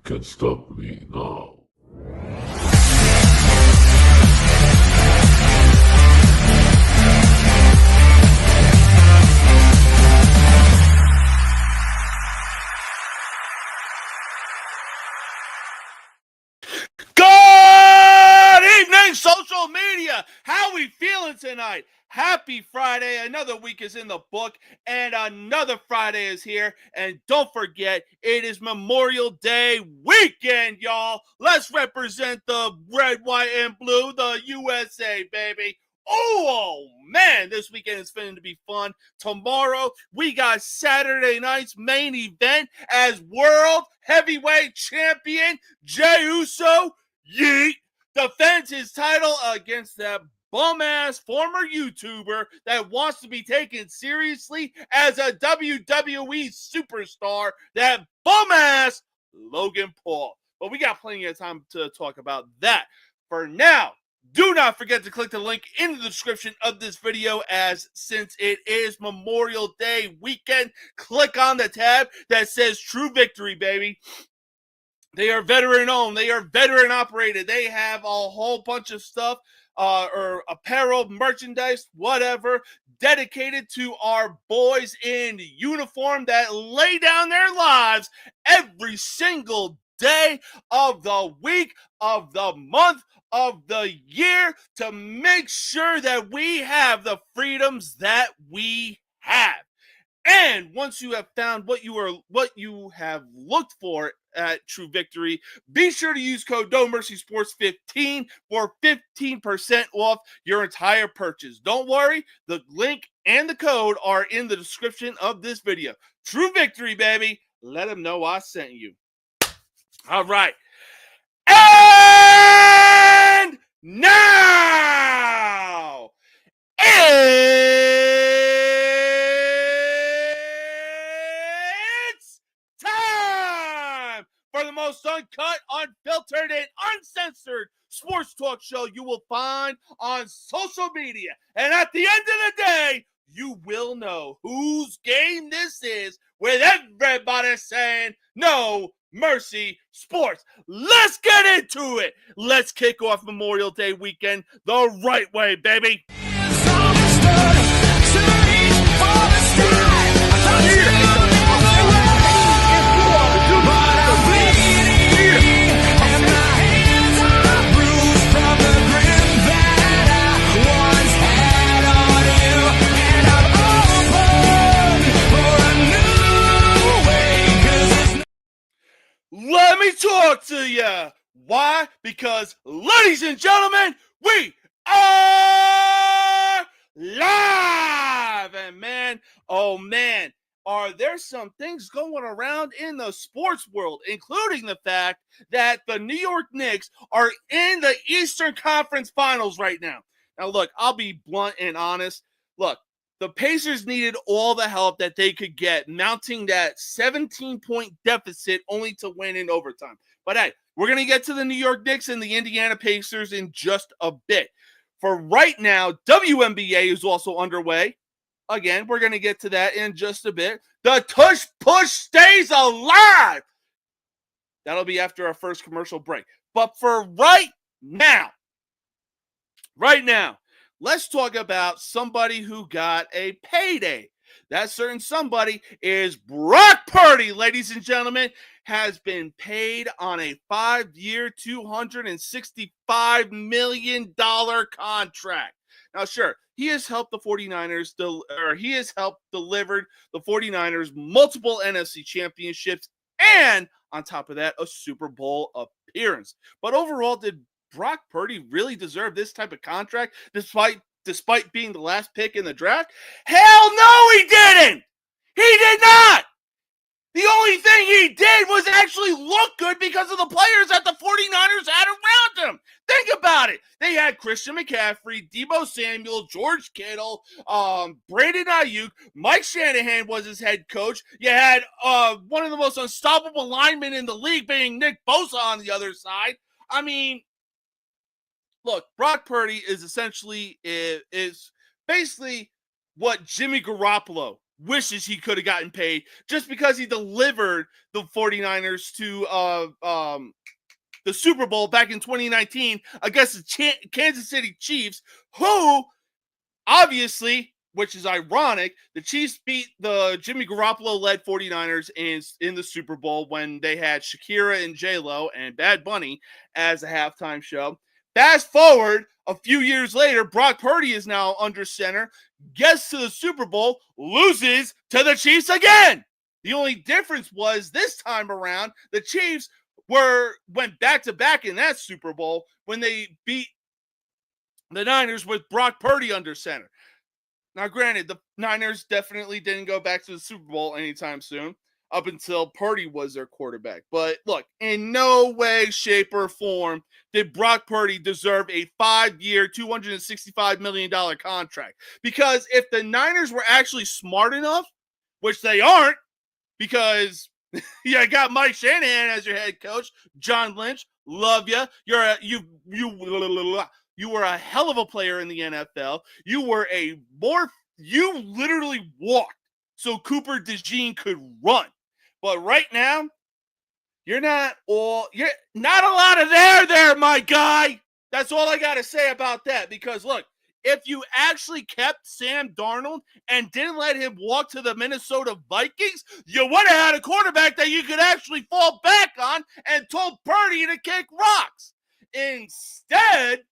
can stop me now. Good evening, social media. How we feeling tonight? Happy Friday. Another week is in the book, and another Friday is here. And don't forget, it is Memorial Day weekend, y'all. Let's represent the red, white, and blue, the USA, baby. Oh, man, this weekend is going to be fun. Tomorrow, we got Saturday night's main event as World Heavyweight Champion Jey Uso defends his title against that bum-ass former YouTuber that wants to be taken seriously as a WWE superstar, that bum-ass Logan Paul. But we got plenty of time to talk about that. For now, do not forget to click the link in the description of this video, as since it is Memorial Day weekend, click on the tab that says True Victory, baby. They are veteran-owned. They are veteran-operated. They have a whole bunch of stuff, or apparel, merchandise, whatever, dedicated to our boys in uniform that lay down their lives every single day of the week, of the month, of the year, to make sure that we have the freedoms that we have. And once you have found what you have looked for at True Victory, be sure to use code NoMercySports15 for 15% off your entire purchase. Don't worry, the link and the code are in the description of this video. True Victory, baby. Let them know I sent you. All right. And now, it's time for the most uncut, unfiltered, and uncensored sports talk show you will find on social media. And at the end of the day, you will know whose game this is, with everybody saying no Mercy Sports. Let's get into it. Let's kick off Memorial Day weekend the right way, baby. Let me talk to you. Why? Because, ladies and gentlemen, we are live. And man, oh man, are there some things going around in the sports world, including the fact that the New York Knicks are in the Eastern Conference Finals right now. Now, look, I'll be blunt and honest. Look, the Pacers needed all the help that they could get, mounting that 17-point deficit only to win in overtime. But hey, we're going to get to the New York Knicks and the Indiana Pacers in just a bit. For right now, WNBA is also underway. Again, we're going to get to that in just a bit. The tush push stays alive. That'll be after our first commercial break. But for right now, let's talk about somebody who got a payday. That certain somebody is Brock Purdy, ladies and gentlemen, has been paid on a 5-year, $265 million contract. Now, sure, he has helped the 49ers, he has helped delivered the 49ers multiple NFC championships, and on top of that, a Super Bowl appearance. But overall, did Brock Purdy really deserve this type of contract despite being the last pick in the draft? Hell no, he didn't! He did not! The only thing he did was actually look good because of the players that the 49ers had around him. Think about it. They had Christian McCaffrey, Deebo Samuel, George Kittle, Brandon Ayuk. Mike Shanahan was his head coach. You had one of the most unstoppable linemen in the league being Nick Bosa on the other side. I mean, look, Brock Purdy is essentially is basically what Jimmy Garoppolo wishes he could have gotten paid just because he delivered the 49ers to the Super Bowl back in 2019 against the Kansas City Chiefs, who obviously, which is ironic, the Chiefs beat the Jimmy Garoppolo-led 49ers in the Super Bowl when they had Shakira and J-Lo and Bad Bunny as a halftime show. Fast forward a few years later, Brock Purdy is now under center, gets to the Super Bowl, loses to the Chiefs again. The only difference was this time around, the Chiefs went back-to-back in that Super Bowl when they beat the Niners with Brock Purdy under center. Now, granted, the Niners definitely didn't go back to the Super Bowl anytime soon, up until Purdy was their quarterback. But look, in no way, shape, or form did Brock Purdy deserve a 5-year, $265 million contract. Because if the Niners were actually smart enough, which they aren't, because you got Mike Shanahan as your head coach, John Lynch, love you. You were a hell of a player in the NFL. You literally walked so Cooper DeJean could run. But right now, you're not a lot of there, my guy. That's all I got to say about that. Because look, if you actually kept Sam Darnold and didn't let him walk to the Minnesota Vikings, you would have had a quarterback that you could actually fall back on and told Purdy to kick rocks. Instead,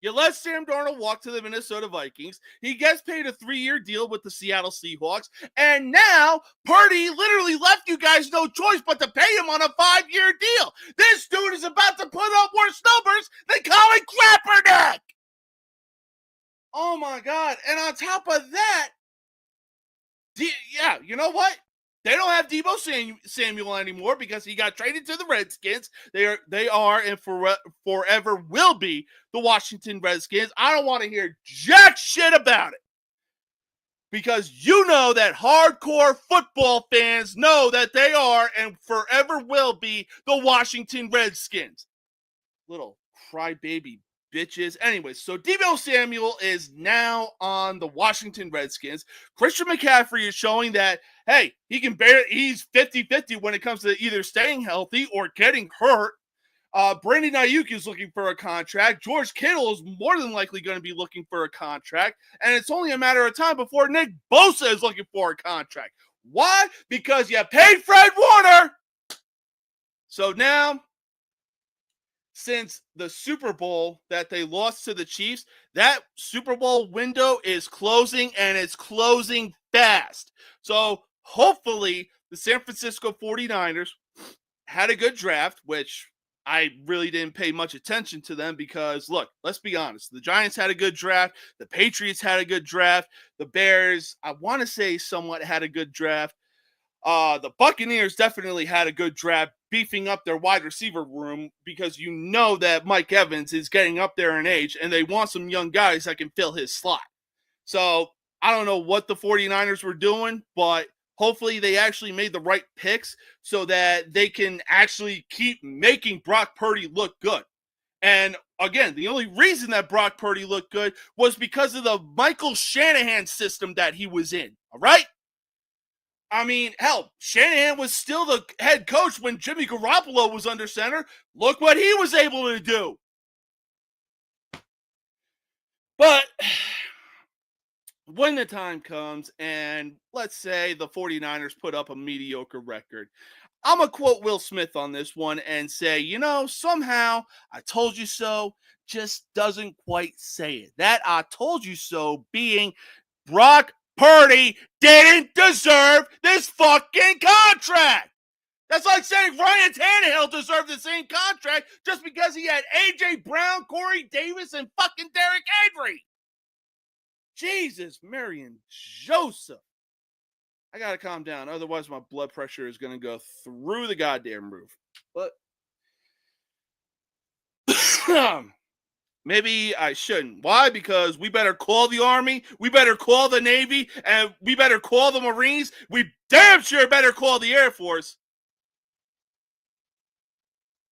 you let Sam Darnold walk to the Minnesota Vikings. He gets paid a 3-year deal with the Seattle Seahawks. And now Purdy literally left you guys no choice but to pay him on a 5-year deal. This dude is about to put up worse numbers than Colin Kaepernick. Oh, my God. And on top of that, yeah, you know what? They don't have Deebo Samuel anymore because he got traded to the Redskins. They are and forever will be the Washington Redskins. I don't want to hear jack shit about it. Because you know that hardcore football fans know that they are and forever will be the Washington Redskins. Little crybaby bitches. Anyways, so Deebo Samuel is now on the Washington Redskins. Christian McCaffrey is showing that, hey, he's 50-50 when it comes to either staying healthy or getting hurt. Brandon Ayuk is looking for a contract. George Kittle is more than likely going to be looking for a contract. And it's only a matter of time before Nick Bosa is looking for a contract. Why? Because you paid Fred Warner. So now, since the Super Bowl that they lost to the Chiefs, that Super Bowl window is closing, and it's closing fast. So hopefully the San Francisco 49ers had a good draft, which I really didn't pay much attention to them because, look, let's be honest. The Giants had a good draft. The Patriots had a good draft. The Bears, I want to say, somewhat had a good draft. The Buccaneers definitely had a good draft, beefing up their wide receiver room because you know that Mike Evans is getting up there in age and they want some young guys that can fill his slot. So I don't know what the 49ers were doing, but hopefully they actually made the right picks so that they can actually keep making Brock Purdy look good. And again, the only reason that Brock Purdy looked good was because of the Michael Shanahan system that he was in. All right? I mean, hell, Shanahan was still the head coach when Jimmy Garoppolo was under center. Look what he was able to do. But when the time comes and let's say the 49ers put up a mediocre record, I'm going to quote Will Smith on this one and say, you know, somehow I told you so just doesn't quite say it. That I told you so being Brock Purdy didn't deserve this fucking contract. That's like saying Ryan Tannehill deserved the same contract just because he had A.J. Brown, Corey Davis, and fucking Derek Henry. Jesus, Mary and Joseph. I gotta calm down. Otherwise, my blood pressure is going to go through the goddamn roof. But maybe I shouldn't. Why? Because we better call the Army, we better call the Navy, and we better call the Marines. We damn sure better call the Air Force.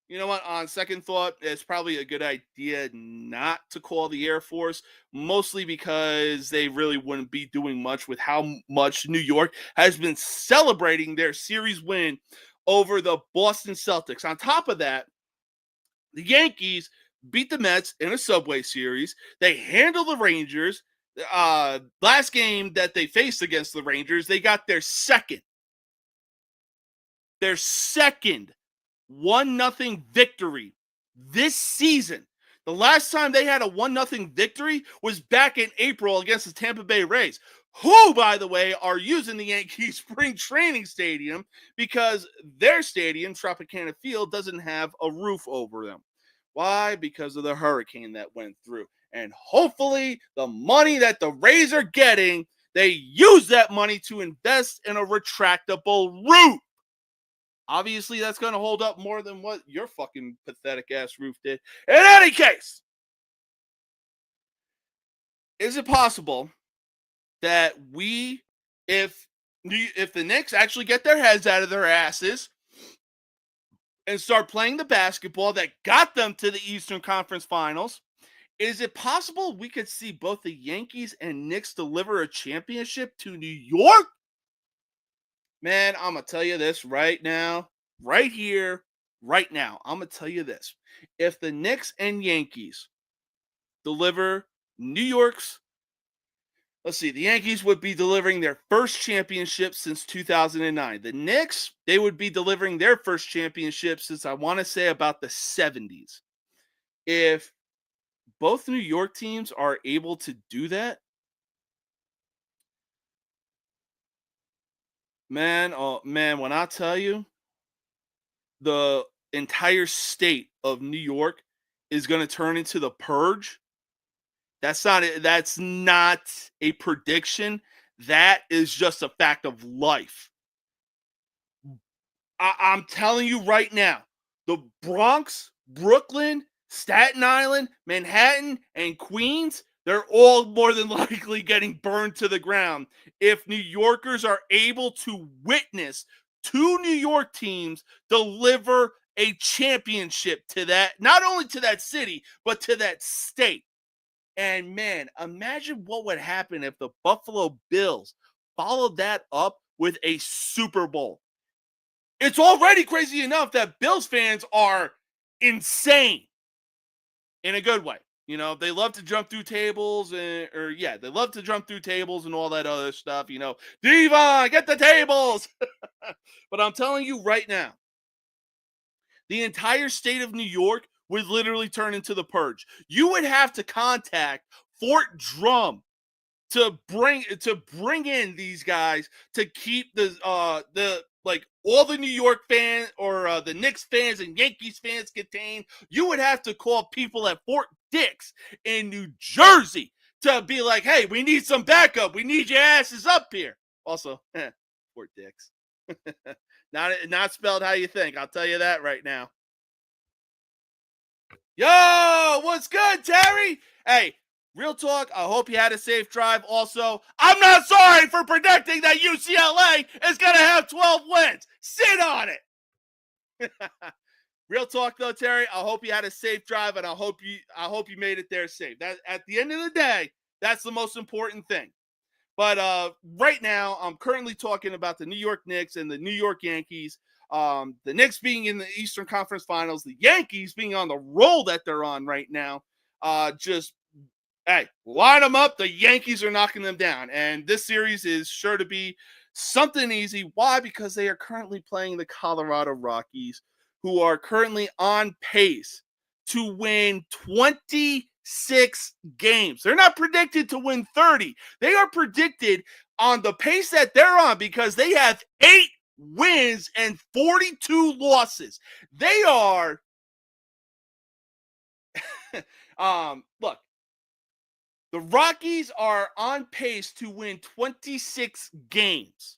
You know what? On second thought, it's probably a good idea not to call the Air Force, mostly because they really wouldn't be doing much with how much New York has been celebrating their series win over the Boston Celtics. On top of that, the Yankees beat the Mets in a Subway Series. They handled the Rangers. Last game that they faced against the Rangers, they got their second 1-0 victory this season. The last time they had a 1-0 victory was back in April against the Tampa Bay Rays, who, by the way, are using the Yankees spring training stadium because their stadium, Tropicana Field, doesn't have a roof over them. Why? Because of the hurricane that went through. And hopefully the money that the Rays are getting, they use that money to invest in a retractable roof. Obviously, that's going to hold up more than what your fucking pathetic ass roof did. In any case, is it possible that if the Knicks actually get their heads out of their asses and start playing the basketball that got them to the Eastern Conference Finals, is it possible we could see both the Yankees and Knicks deliver a championship to New York? Man, I'm going to tell you this right now, right here, right now. I'm going to tell you this. If the Knicks and Yankees deliver New York's, the Yankees would be delivering their first championship since 2009. The Knicks, they would be delivering their first championship since, I want to say, about the 70s. If both New York teams are able to do that, man, oh man, when I tell you, the entire state of New York is going to turn into the purge. That's not a prediction. That is just a fact of life. I'm telling you right now, the Bronx, Brooklyn, Staten Island, Manhattan, and Queens, they're all more than likely getting burned to the ground if New Yorkers are able to witness two New York teams deliver a championship to that, not only to that city, but to that state. And man, imagine what would happen if the Buffalo Bills followed that up with a Super Bowl. It's already crazy enough that Bills fans are insane in a good way. You know, they love to jump through tables they love to jump through tables and all that other stuff. You know, Devon, get the tables. But I'm telling you right now, the entire state of New York would literally turn into the purge. You would have to contact Fort Drum to bring in these guys to keep all the New York fans or the Knicks fans and Yankees fans contained. You would have to call people at Fort Dix in New Jersey to be like, hey, we need some backup. We need your asses up here. Also, Fort Dix. Not spelled how you think. I'll tell you that right now. Yo, what's good, Terry? Hey, real talk, I hope you had a safe drive. Also, I'm not sorry for predicting that UCLA is going to have 12 wins. Sit on it. Real talk, though, Terry, I hope you had a safe drive, and I hope you made it there safe. That, at the end of the day, that's the most important thing. But right now, I'm currently talking about the New York Knicks and the New York Yankees. The Knicks being in the Eastern Conference Finals, the Yankees being on the roll that they're on right now. Line them up. The Yankees are knocking them down. And this series is sure to be something easy. Why? Because they are currently playing the Colorado Rockies, who are currently on pace to win 26 games. They're not predicted to win 30. They are predicted on the pace that they're on because they have 8 wins and 42 losses. They are look, the Rockies are on pace to win 26 games.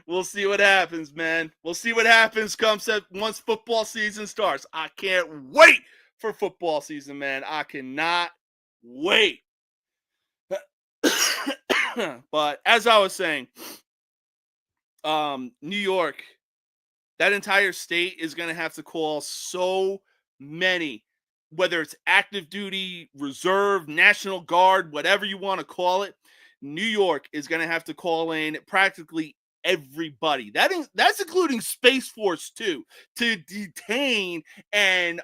We'll see what happens, man. We'll see what happens once football season starts. I can't wait for football season, man. I cannot wait. But as I was saying, New York, that entire state is going to have to call so many, whether it's active duty, reserve, National Guard, whatever you want to call it. New York is going to have to call in practically everybody. That's including Space Force too, to detain and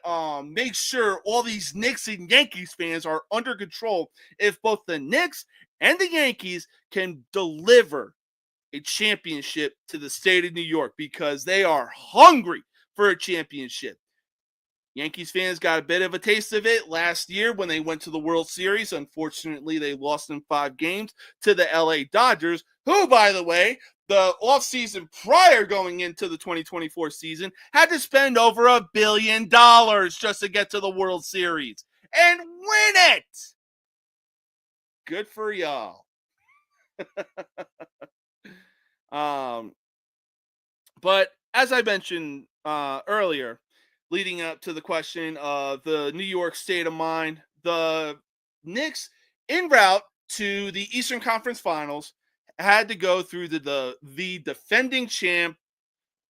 make sure all these Knicks and Yankees fans are under control. If both the Knicks and the Yankees can deliver a championship to the state of New York, because they are hungry for a championship. Yankees fans got a bit of a taste of it last year when they went to the World Series. Unfortunately, they lost in 5 games to the LA Dodgers, who, by the way, the offseason prior going into the 2024 season had to spend over $1 billion just to get to the World Series and win it. Good for y'all. But as I mentioned earlier, leading up to the question of the New York state of mind, the Knicks en route to the Eastern Conference Finals had to go through the defending champ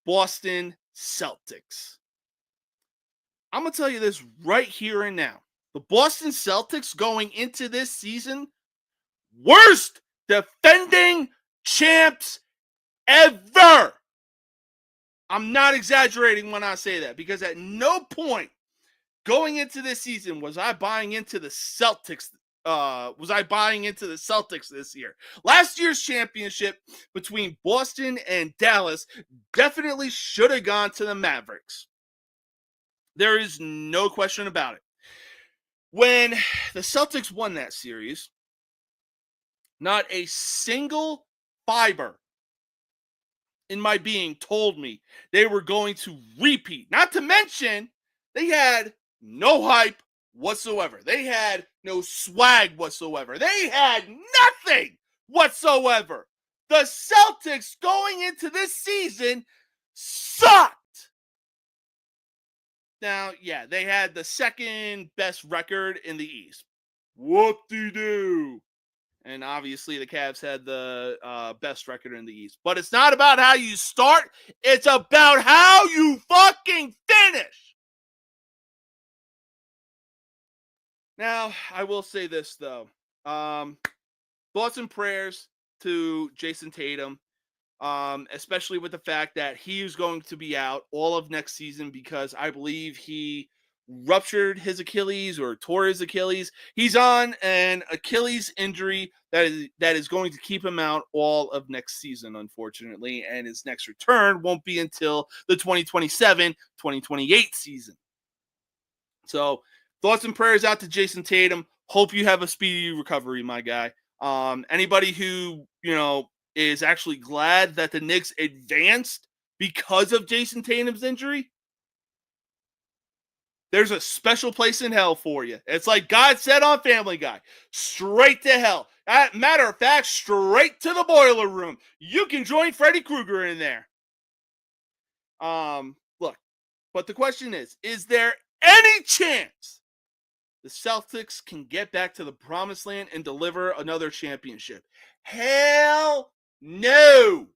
Boston Celtics. I'm going to tell you this right here and now. The Boston Celtics going into this season, worst defending champs ever. I'm not exaggerating when I say that, because at no point going into this season was I buying into the Celtics. This year? Last year's championship between Boston and Dallas definitely should have gone to the Mavericks. There is no question about it. When the Celtics won that series, not a single fiber in my being told me they were going to repeat. Not to mention, they had no hype whatsoever. They had no swag whatsoever. They had nothing whatsoever. The Celtics going into this season sucked. Now, yeah, they had the second best record in the East. Whoop-de-doo. And obviously the Cavs had the best record in the East. But it's not about how you start. It's about how you fucking finish. Now, I will say this, though. Thoughts and prayers to Jayson Tatum, especially with the fact that he is going to be out all of next season, because I believe he ruptured his Achilles or tore his Achilles. He's on an Achilles injury that is going to keep him out all of next season, unfortunately, and his next return won't be until the 2027-2028 season. So thoughts and prayers out to Jayson Tatum. Hope you have a speedy recovery, my guy. Anybody who, is actually glad that the Knicks advanced because of Jayson Tatum's injury, there's a special place in hell for you. It's like God said on Family Guy, straight to hell. Matter of fact, straight to the boiler room. You can join Freddy Krueger in there. Look, but the question is there any chance the Celtics can get back to the promised land and deliver another championship? Hell no.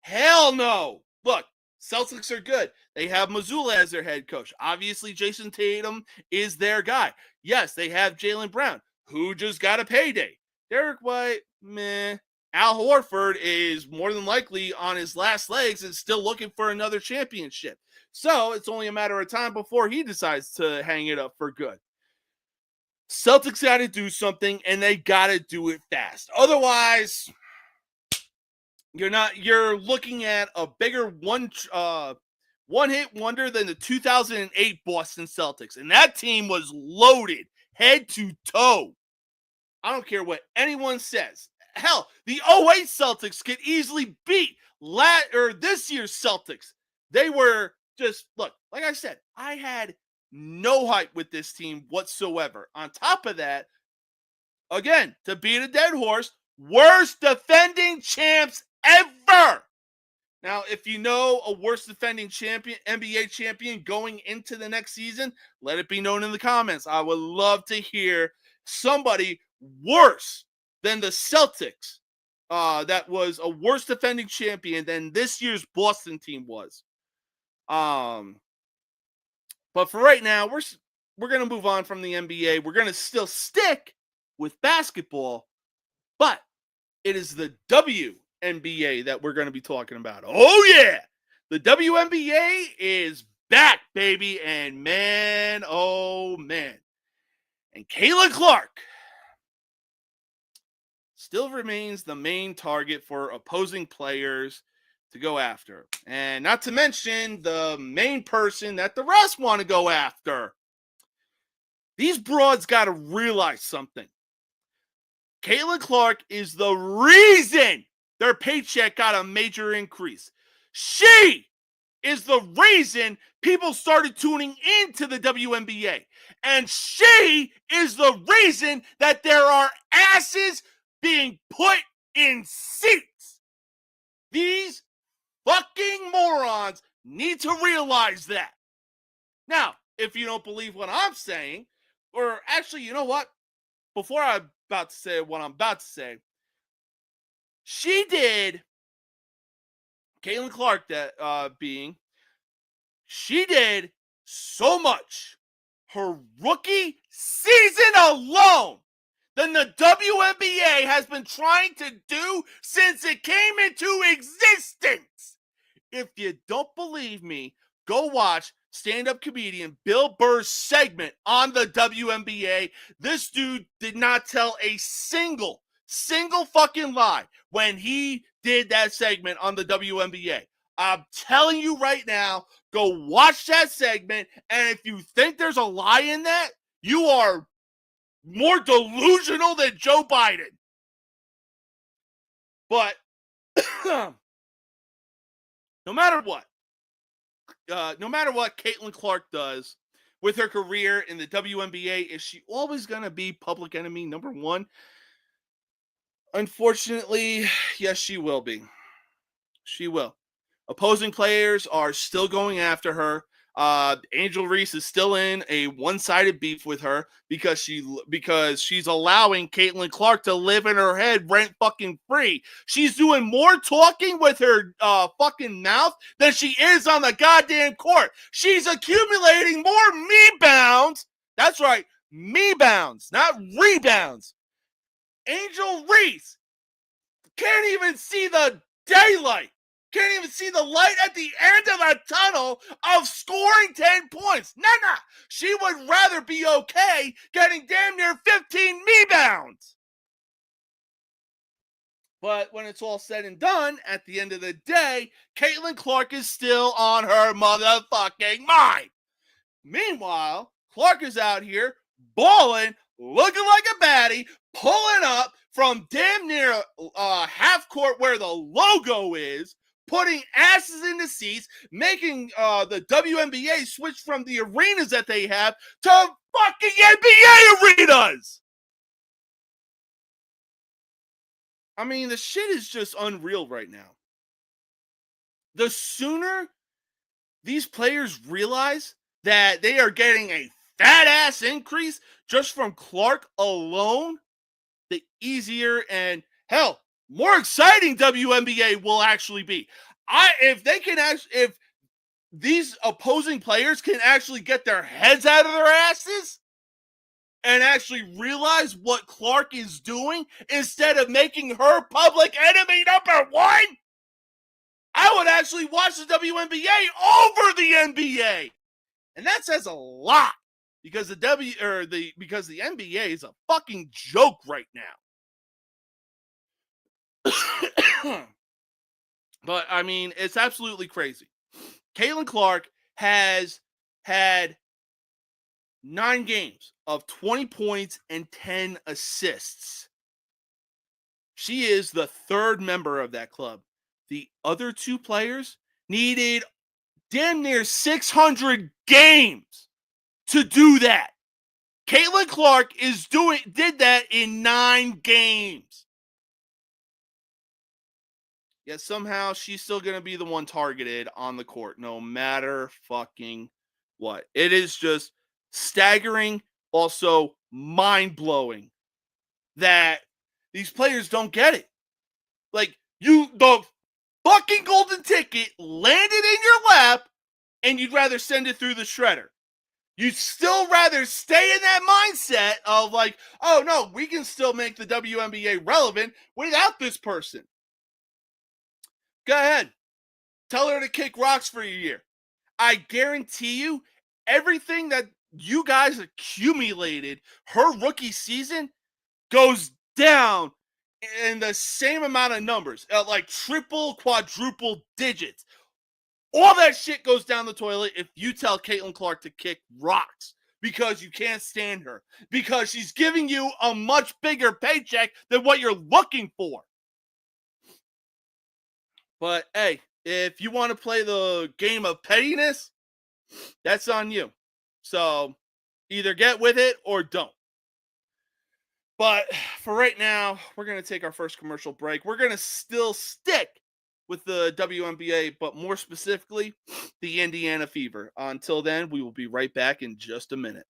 Hell no. Look, Celtics are good. They have Mazzulla as their head coach. Obviously, Jayson Tatum is their guy. Yes, they have Jaylen Brown, who just got a payday. Derek White, meh. Al Horford is more than likely on his last legs and still looking for another championship. So it's only a matter of time before he decides to hang it up for good. Celtics got to do something, and they got to do it fast. Otherwise, you're looking at a bigger one-hit wonder than the 2008 Boston Celtics. And that team was loaded head to toe. I don't care what anyone says. Hell, the 08 Celtics could easily beat this year's Celtics. They were just, look, like I said, I had no hype with this team whatsoever. On top of that, again, to beat a dead horse, worst defending champs ever. Now, if you know a worst defending champion, NBA champion going into the next season, let it be known in the comments. I would love to hear somebody worse than the Celtics that was a worse defending champion than this year's Boston team was. But for right now, we're going to move on from the NBA. We're going to still stick with basketball, but it is the WNBA that we're going to be talking about. Oh, yeah. The WNBA is back, baby. And man, oh, man. And Caitlin Clark still remains the main target for opposing players to go after. And not to mention the main person that the rest want to go after. These broads got to realize something. Caitlin Clark is the reason their paycheck got a major increase. She is the reason people started tuning into the WNBA. And she is the reason that there are asses being put in seats. These fucking morons need to realize that. Now, if you don't believe what I'm saying, or actually, you know what? Before I'm about to say what I'm about to say, she did, Caitlin Clark she did so much her rookie season alone than the WNBA has been trying to do since it came into existence. If you don't believe me, go watch stand-up comedian Bill Burr's segment on the WNBA. This dude did not tell a single fucking lie when he did that segment on the WNBA. I'm telling you right now, go watch that segment, and if you think there's a lie in that, you are more delusional than Joe Biden. But no matter what Caitlin Clark does with her career in the WNBA, is she always going to be public enemy number one? Unfortunately, yes, she will be. She will. Opposing players are still going after her. Angel Reese is still in a one-sided beef with her because she's allowing Caitlin Clark to live in her head rent fucking free. She's doing more talking with her fucking mouth than she is on the goddamn court. She's accumulating more me-bounds. That's right, me-bounds, not rebounds. Angel Reese can't even see the daylight. Can't even see the light at the end of the tunnel of scoring 10 points. Nah. She would rather be okay getting damn near 15 rebounds. But when it's all said and done, at the end of the day, Caitlin Clark is still on her motherfucking mind. Meanwhile, Clark is out here balling, looking like a baddie, pulling up from damn near half court where the logo is, putting asses in the seats, making the WNBA switch from the arenas that they have to fucking NBA arenas. I mean, the shit is just unreal right now. The sooner these players realize that they are getting a fat ass increase just from Clark alone, the easier and hell, more exciting WNBA will actually be. If these opposing players can actually get their heads out of their asses and actually realize what Clark is doing instead of making her public enemy number one, I would actually watch the WNBA over the NBA. And that says a lot because the NBA is a fucking joke right now. But, I mean, it's absolutely crazy. Caitlin Clark has had 9 games of 20 points and 10 assists. She is the third member of that club. The other 2 players needed damn near 600 games to do that. Caitlin Clark did that in 9 games. Yet somehow she's still going to be the one targeted on the court, no matter fucking what. It is just staggering, also mind-blowing that these players don't get it. The fucking golden ticket landed in your lap, and you'd rather send it through the shredder. You'd still rather stay in that mindset of like, oh no, we can still make the WNBA relevant without this person. Go ahead. Tell her to kick rocks for a year. I guarantee you, everything that you guys accumulated her rookie season goes down in the same amount of numbers, like triple, quadruple digits. All that shit goes down the toilet if you tell Caitlin Clark to kick rocks because you can't stand her, because she's giving you a much bigger paycheck than what you're looking for. But hey, if you want to play the game of pettiness, that's on you. So either get with it or don't. But for right now, we're going to take our first commercial break. We're going to still stick with the WNBA, but more specifically, the Indiana Fever. Until then, we will be right back in just a minute.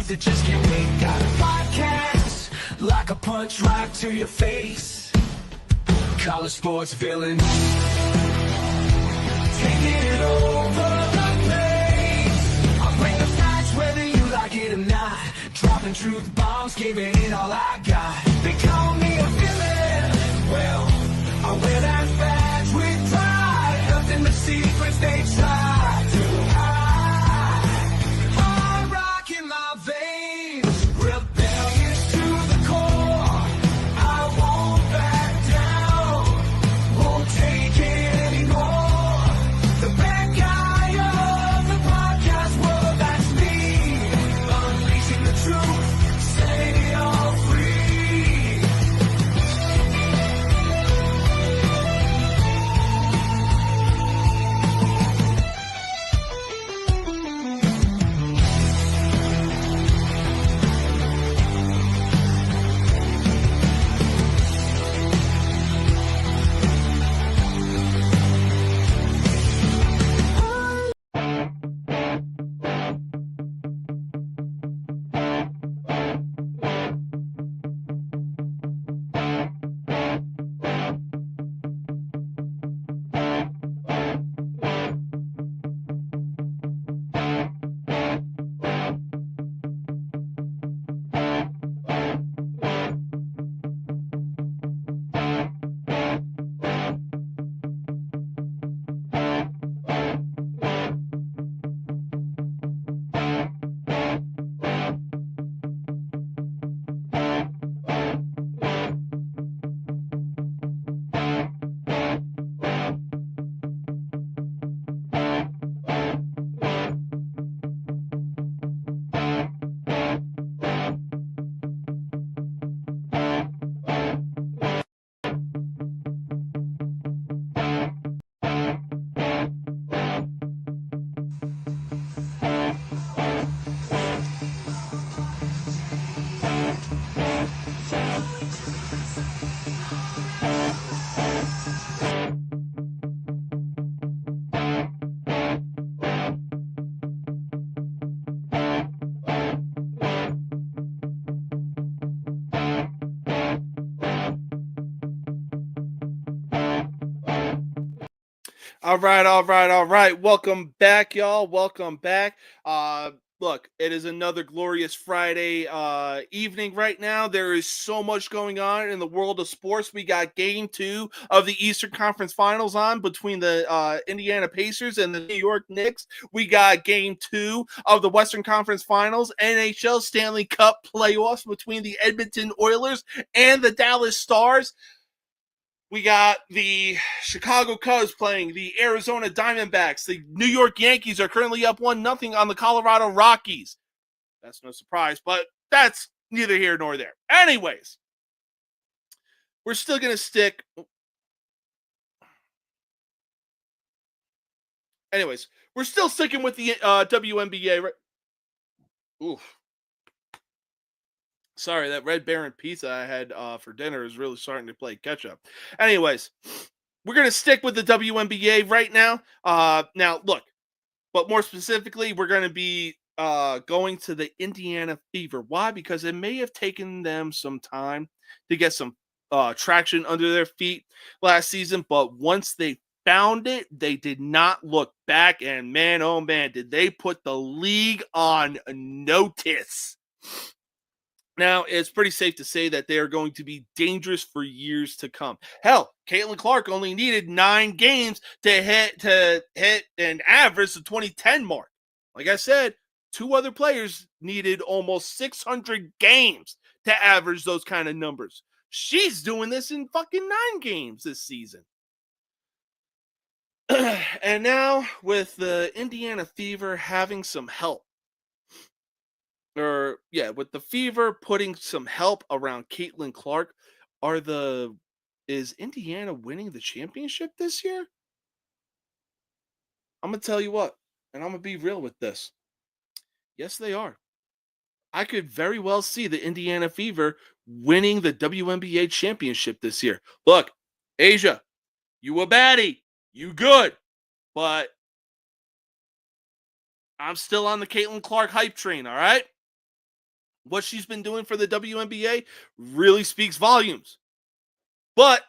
That just can't wait. Got a podcast like a punch right to your face. College sports villain taking it over the place. I'll bring the facts whether you like it or not. Dropping truth bombs, giving it all I got. They call me a villain. Well, I wear that badge with pride. Nothing but secrets they try to hide. All right. Welcome back, y'all. Welcome back. look, it is another glorious Friday evening right now. There is so much going on in the world of sports. We got game 2 of the Eastern Conference Finals on between the Indiana Pacers and the New York Knicks. We got game 2 of the Western Conference Finals, NHL Stanley Cup playoffs between the Edmonton Oilers and the Dallas Stars. We got the Chicago Cubs playing the Arizona Diamondbacks. The New York Yankees are currently up 1-0 on the Colorado Rockies. That's no surprise, but that's neither here nor there. Anyways, we're still going to stick. Anyways, we're still sticking with the WNBA. Right? Oof. Sorry, that Red Baron pizza I had for dinner is really starting to play catch up. Anyways, we're going to stick with the WNBA right now. Now, look, but more specifically, we're going to be going to the Indiana Fever. Why? Because it may have taken them some time to get some traction under their feet last season, but once they found it, they did not look back, and man, oh man, did they put the league on notice. Now, it's pretty safe to say that they are going to be dangerous for years to come. Hell, Caitlin Clark only needed 9 games to hit and average the 2010 mark. Like I said, 2 other players needed almost 600 games to average those kind of numbers. She's doing this in fucking 9 games this season. And now, with the Indiana Fever having some help, with the Fever putting some help around Caitlin Clark, is Indiana winning the championship this year? I'm going to tell you what, and I'm going to be real with this. Yes, they are. I could very well see the Indiana Fever winning the WNBA championship this year. Look, Asia, you a baddie. You good. But I'm still on the Caitlin Clark hype train, all right? What she's been doing for the WNBA really speaks volumes. But,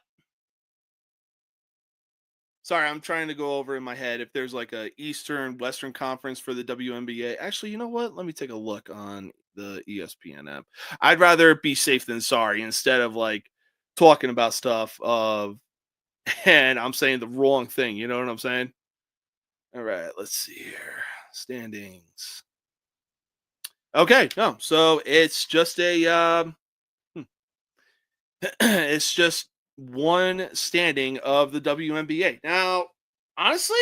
sorry, I'm trying to go over in my head if there's like a Eastern, Western Conference for the WNBA. Actually, you know what? Let me take a look on the ESPN app. I'd rather be safe than sorry instead of like talking about stuff and I'm saying the wrong thing. You know what I'm saying? All right, let's see here. Standings. Okay, no, so it's just it's just one standing of the WNBA. Now, honestly,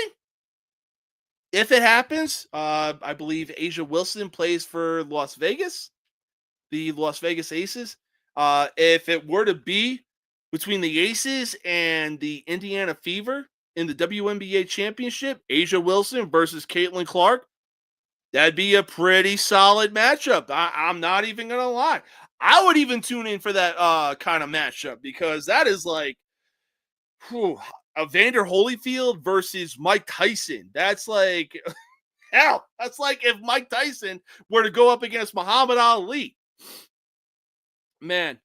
if it happens, I believe Asia Wilson plays for Las Vegas, the Las Vegas Aces. If it were to be between the Aces and the Indiana Fever in the WNBA championship, Asia Wilson versus Caitlin Clark, that'd be a pretty solid matchup. I'm not even going to lie. I would even tune in for that kind of matchup because that is like Evander Holyfield versus Mike Tyson. That's like, hell, that's like if Mike Tyson were to go up against Muhammad Ali. Man,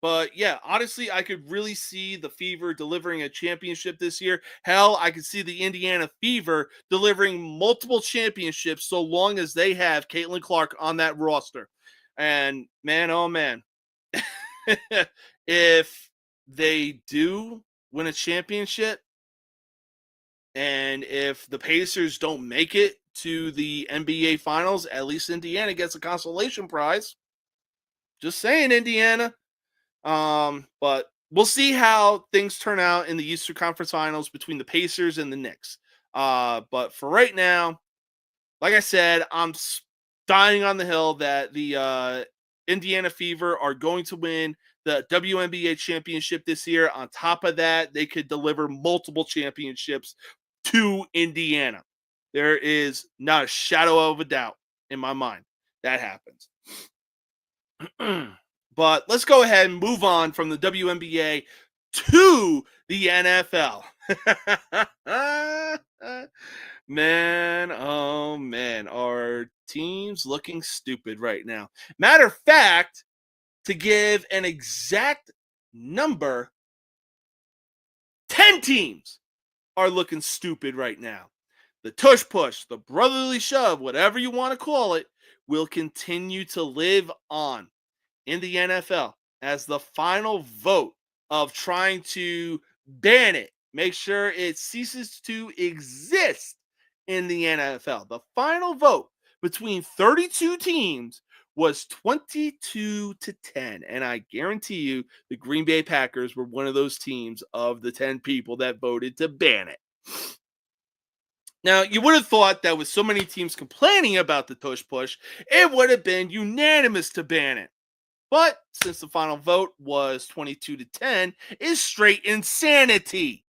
but yeah, honestly, I could really see the Fever delivering a championship this year. Hell, I could see the Indiana Fever delivering multiple championships so long as they have Caitlin Clark on that roster. And man, oh man, if they do win a championship and if the Pacers don't make it to the NBA Finals, at least Indiana gets a consolation prize. Just saying, Indiana. But we'll see how things turn out in the Eastern Conference Finals between the Pacers and the Knicks. But for right now, like I said, I'm dying on the hill that the Indiana Fever are going to win the WNBA championship this year. On top of that, they could deliver multiple championships to Indiana. There is not a shadow of a doubt in my mind that happens. But let's go ahead and move on from the WNBA to the NFL. Man, oh man, our team's looking stupid right now. Matter of fact, to give an exact number, 10 teams are looking stupid right now. the tush push, the brotherly shove, whatever you want to call it, will continue to live on in the NFL as the final vote of trying to ban it, make sure it ceases to exist in the NFL. The final vote between 32 teams was 22-10. And I guarantee you the Green Bay Packers were one of those teams of the 10 people that voted to ban it. Now, you would have thought that with so many teams complaining about the tush push, it would have been unanimous to ban it. But since the final vote was 22-10, is straight insanity.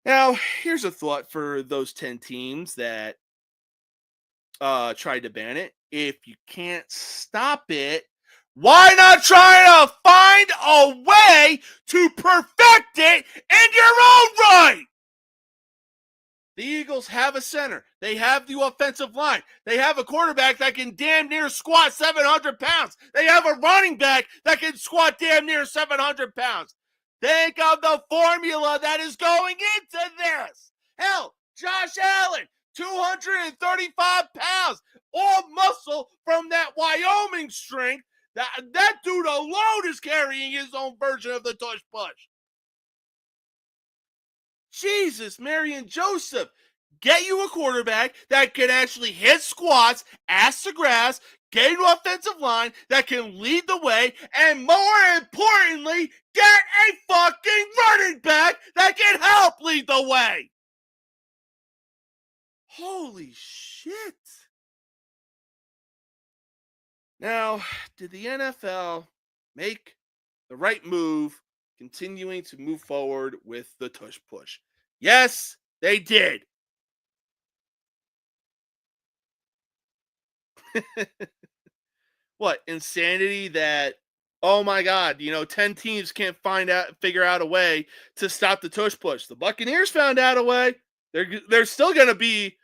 Now, here's a thought for those 10 teams that tried to ban it. If you can't stop it, why not try to find a way to perfect it in your own right? The Eagles have a center. They have the offensive line. They have a quarterback that can damn near squat 700 pounds. They have a running back that can squat damn near 700 pounds. Think of the formula that is going into this. Hell, Josh Allen, 235 pounds, all muscle from that Wyoming strength. That dude alone is carrying his own version of the tush push. Jesus, Mary and Joseph, get you a quarterback that can actually hit squats, ass to grass, get an offensive line that can lead the way, and more importantly, get a fucking running back that can help lead the way. Holy shit. Now, did the NFL make the right move continuing to move forward with the tush push? Yes, they did. What, insanity that, oh my God, 10 teams can't figure out a way to stop the tush push. The Buccaneers found out a way. They're still going to be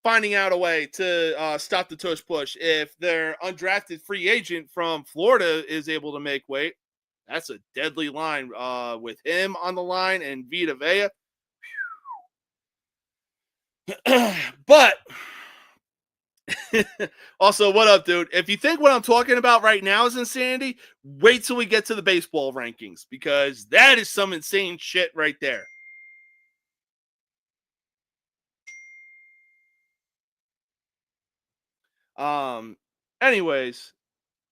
finding out a way to stop the tush push if their undrafted free agent from Florida is able to make weight. That's a deadly line with him on the line and Vita Vea. But also, what up, dude? If you think what I'm talking about right now is insanity, wait till we get to the baseball rankings, because that is some insane shit right there. Anyways,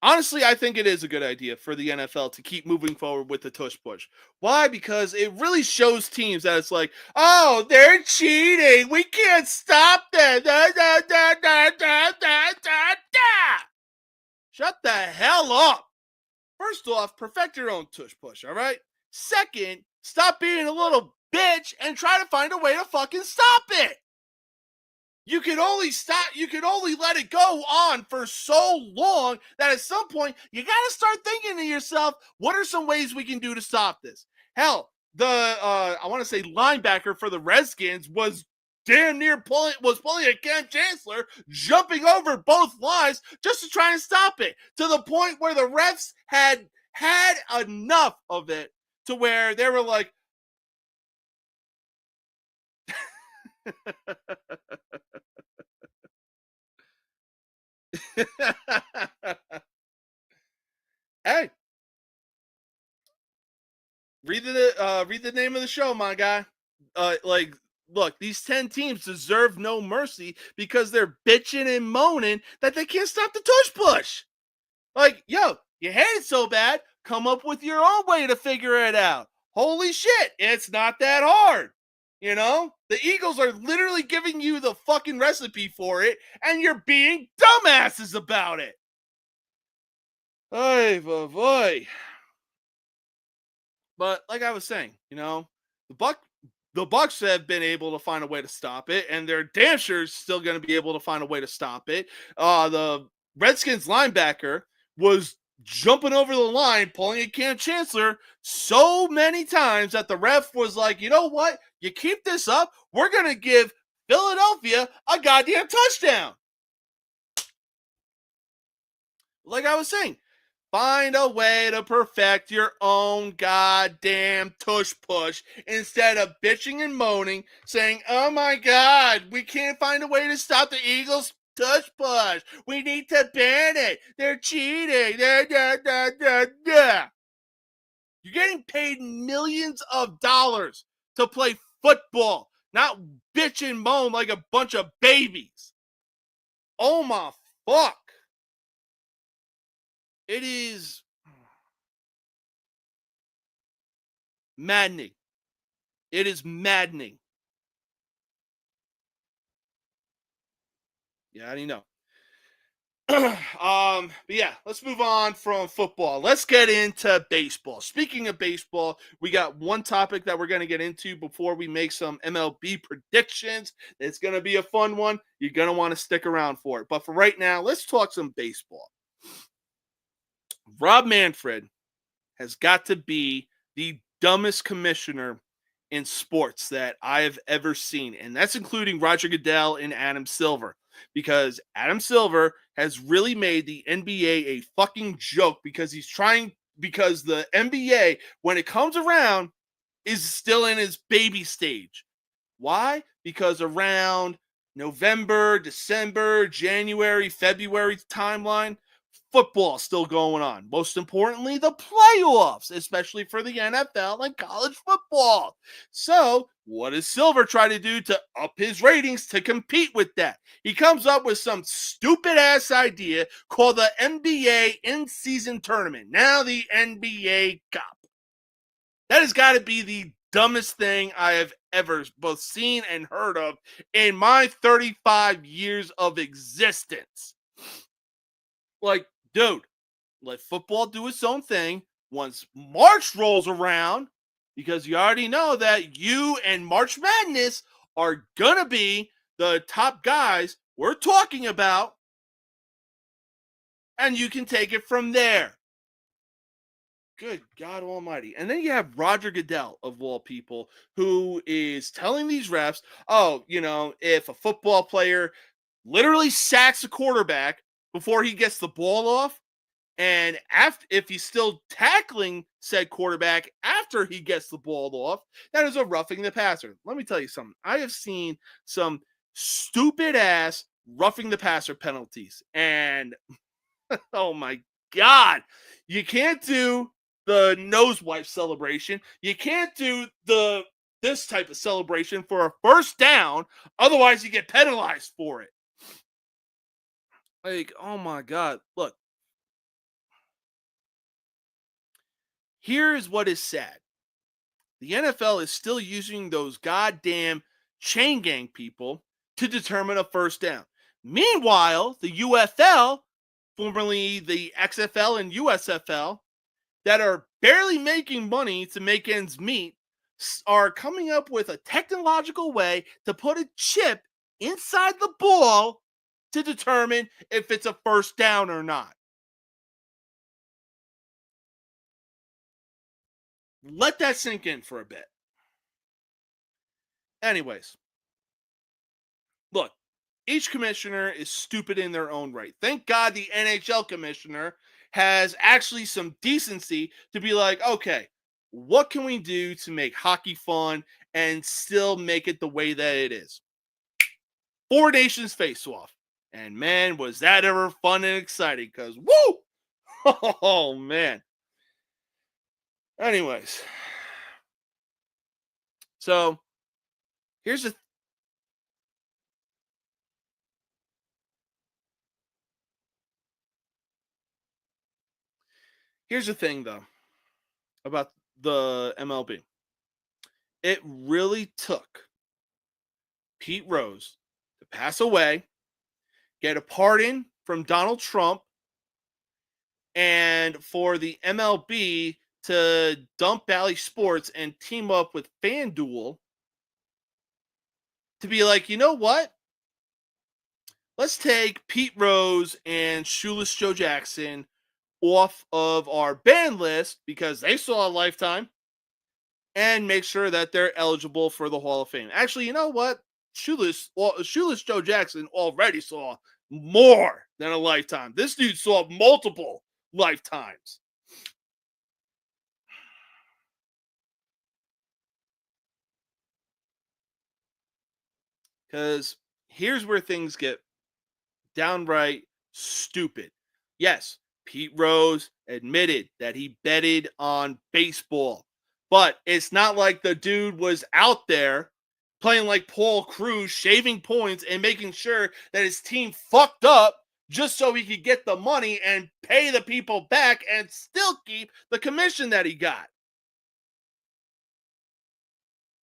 honestly, I think it is a good idea for the NFL to keep moving forward with the tush push. Why? Because it really shows teams that it's like, oh, they're cheating. We can't stop them. Shut the hell up. First off, perfect your own tush push, all right? Second, stop being a little bitch and try to find a way to fucking stop it. You can only let it go on for so long that at some point you got to start thinking to yourself, what are some ways we can do to stop this? Hell, I want to say linebacker for the Redskins was damn near pulling a Cam Chancellor, jumping over both lines just to try and stop it, to the point where the refs had enough of it to where they were like, hey, read the name of the show, my guy. Look, these 10 teams deserve no mercy because they're bitching and moaning that they can't stop the tush push. Like, yo, you hate it so bad, come up with your own way to figure it out. Holy shit, it's not that hard. The Eagles are literally giving you the fucking recipe for it, and you're being dumbasses about it. Oy, boy. But like I was saying, the Bucks have been able to find a way to stop it, and they're damn sure still going to be able to find a way to stop it. The Redskins linebacker was jumping over the line, pulling a Cam Chancellor so many times that the ref was like, you know what? You keep this up, we're going to give Philadelphia a goddamn touchdown. Like I was saying, Find a way to perfect your own goddamn tush push instead of bitching and moaning, saying, oh my God, we can't find a way to stop the Eagles' tush push. We need to ban it. They're cheating. You're getting paid millions of dollars to play football, not bitch and moan like a bunch of babies. Oh my fuck. It is maddening. It is maddening. Yeah, I don't know. But yeah, let's move on from football. Let's get into baseball. Speaking of baseball, we got one topic that we're going to get into before we make some MLB predictions. It's going to be a fun one. You're going to want to stick around for it. But for right now, let's talk some baseball. Rob Manfred has got to be the dumbest commissioner in sports that I have ever seen. And that's including Roger Goodell and Adam Silver. Because Adam Silver has really made the NBA a fucking joke because the NBA, when it comes around, is still in its baby stage. Why? Because around November, December, January, February timeline, football still going on. Most importantly, the playoffs, especially for the NFL and college football. So, what does Silver try to do to up his ratings to compete with that? He comes up with some stupid ass idea called the NBA in-season tournament. Now the NBA Cup. That has got to be the dumbest thing I have ever both seen and heard of in my 35 years of existence. Like, dude, let football do its own thing. Once March rolls around, because you already know that you and March Madness are going to be the top guys we're talking about, and you can take it from there. Good God Almighty. And then you have Roger Goodell, of all people, who is telling these refs, oh, if a football player literally sacks a quarterback before he gets the ball off, and if he's still tackling said quarterback after he gets the ball off, that is a roughing the passer. Let me tell you something. I have seen some stupid ass roughing the passer penalties. And oh my God, you can't do the nose wipe celebration. You can't do this type of celebration for a first down. Otherwise, you get penalized for it. Like, oh my God. Look. Here's what is sad. The NFL is still using those goddamn chain gang people to determine a first down. Meanwhile, the UFL, formerly the XFL and USFL, that are barely making money to make ends meet, are coming up with a technological way to put a chip inside the ball to determine if it's a first down or not. Let that sink in for a bit. Anyways, look, each commissioner is stupid in their own right. Thank God the NHL commissioner has actually some decency to be like, okay, what can we do to make hockey fun and still make it the way that it is? 4 nations face-off. And man, was that ever fun and exciting, because woo! Oh, man. Anyways, so here's the thing, though, about the MLB. It really took Pete Rose to pass away, get a pardon from Donald Trump, and for the MLB to dump Bally Sports and team up with FanDuel to be like, you know what? Let's take Pete Rose and Shoeless Joe Jackson off of our ban list because they saw a lifetime, and make sure that they're eligible for the Hall of Fame. Actually, you know what? Shoeless Joe Jackson already saw more than a lifetime. This dude saw multiple lifetimes. Because here's where things get downright stupid. Yes, Pete Rose admitted that he betted on baseball, but it's not like the dude was out there playing like Paul Cruz, shaving points and making sure that his team fucked up just so he could get the money and pay the people back and still keep the commission that he got.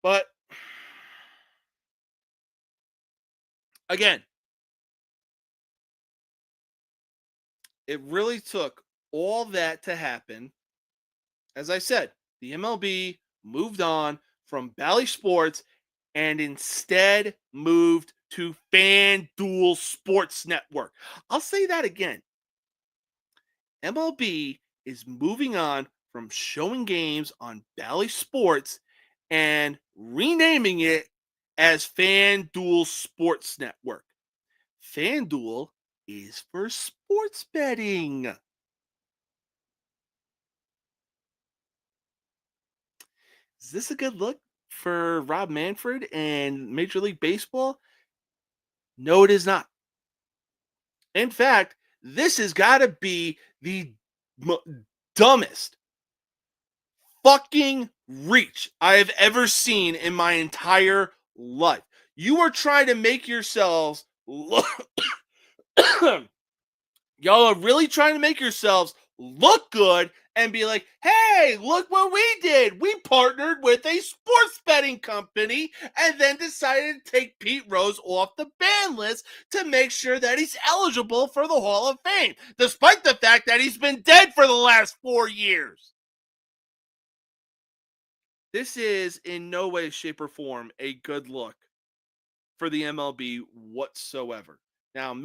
But again, it really took all that to happen. As I said, the MLB moved on from Bally Sports and instead moved to FanDuel Sports Network. I'll say that again. MLB is moving on from showing games on Bally Sports and renaming it as FanDuel Sports Network. FanDuel is for sports betting. Is this a good look for Rob Manfred and Major League Baseball? No, it is not. In fact, this has got to be the dumbest fucking reach I have ever seen in my entire life. You are trying to make yourselves look. Y'all are really trying to make yourselves look good and be like, hey, look what we did. We partnered with a sports betting company and then decided to take Pete Rose off the ban list to make sure that he's eligible for the Hall of Fame, despite the fact that he's been dead for the last 4 years. This is in no way, shape, or form a good look for the MLB whatsoever. Now,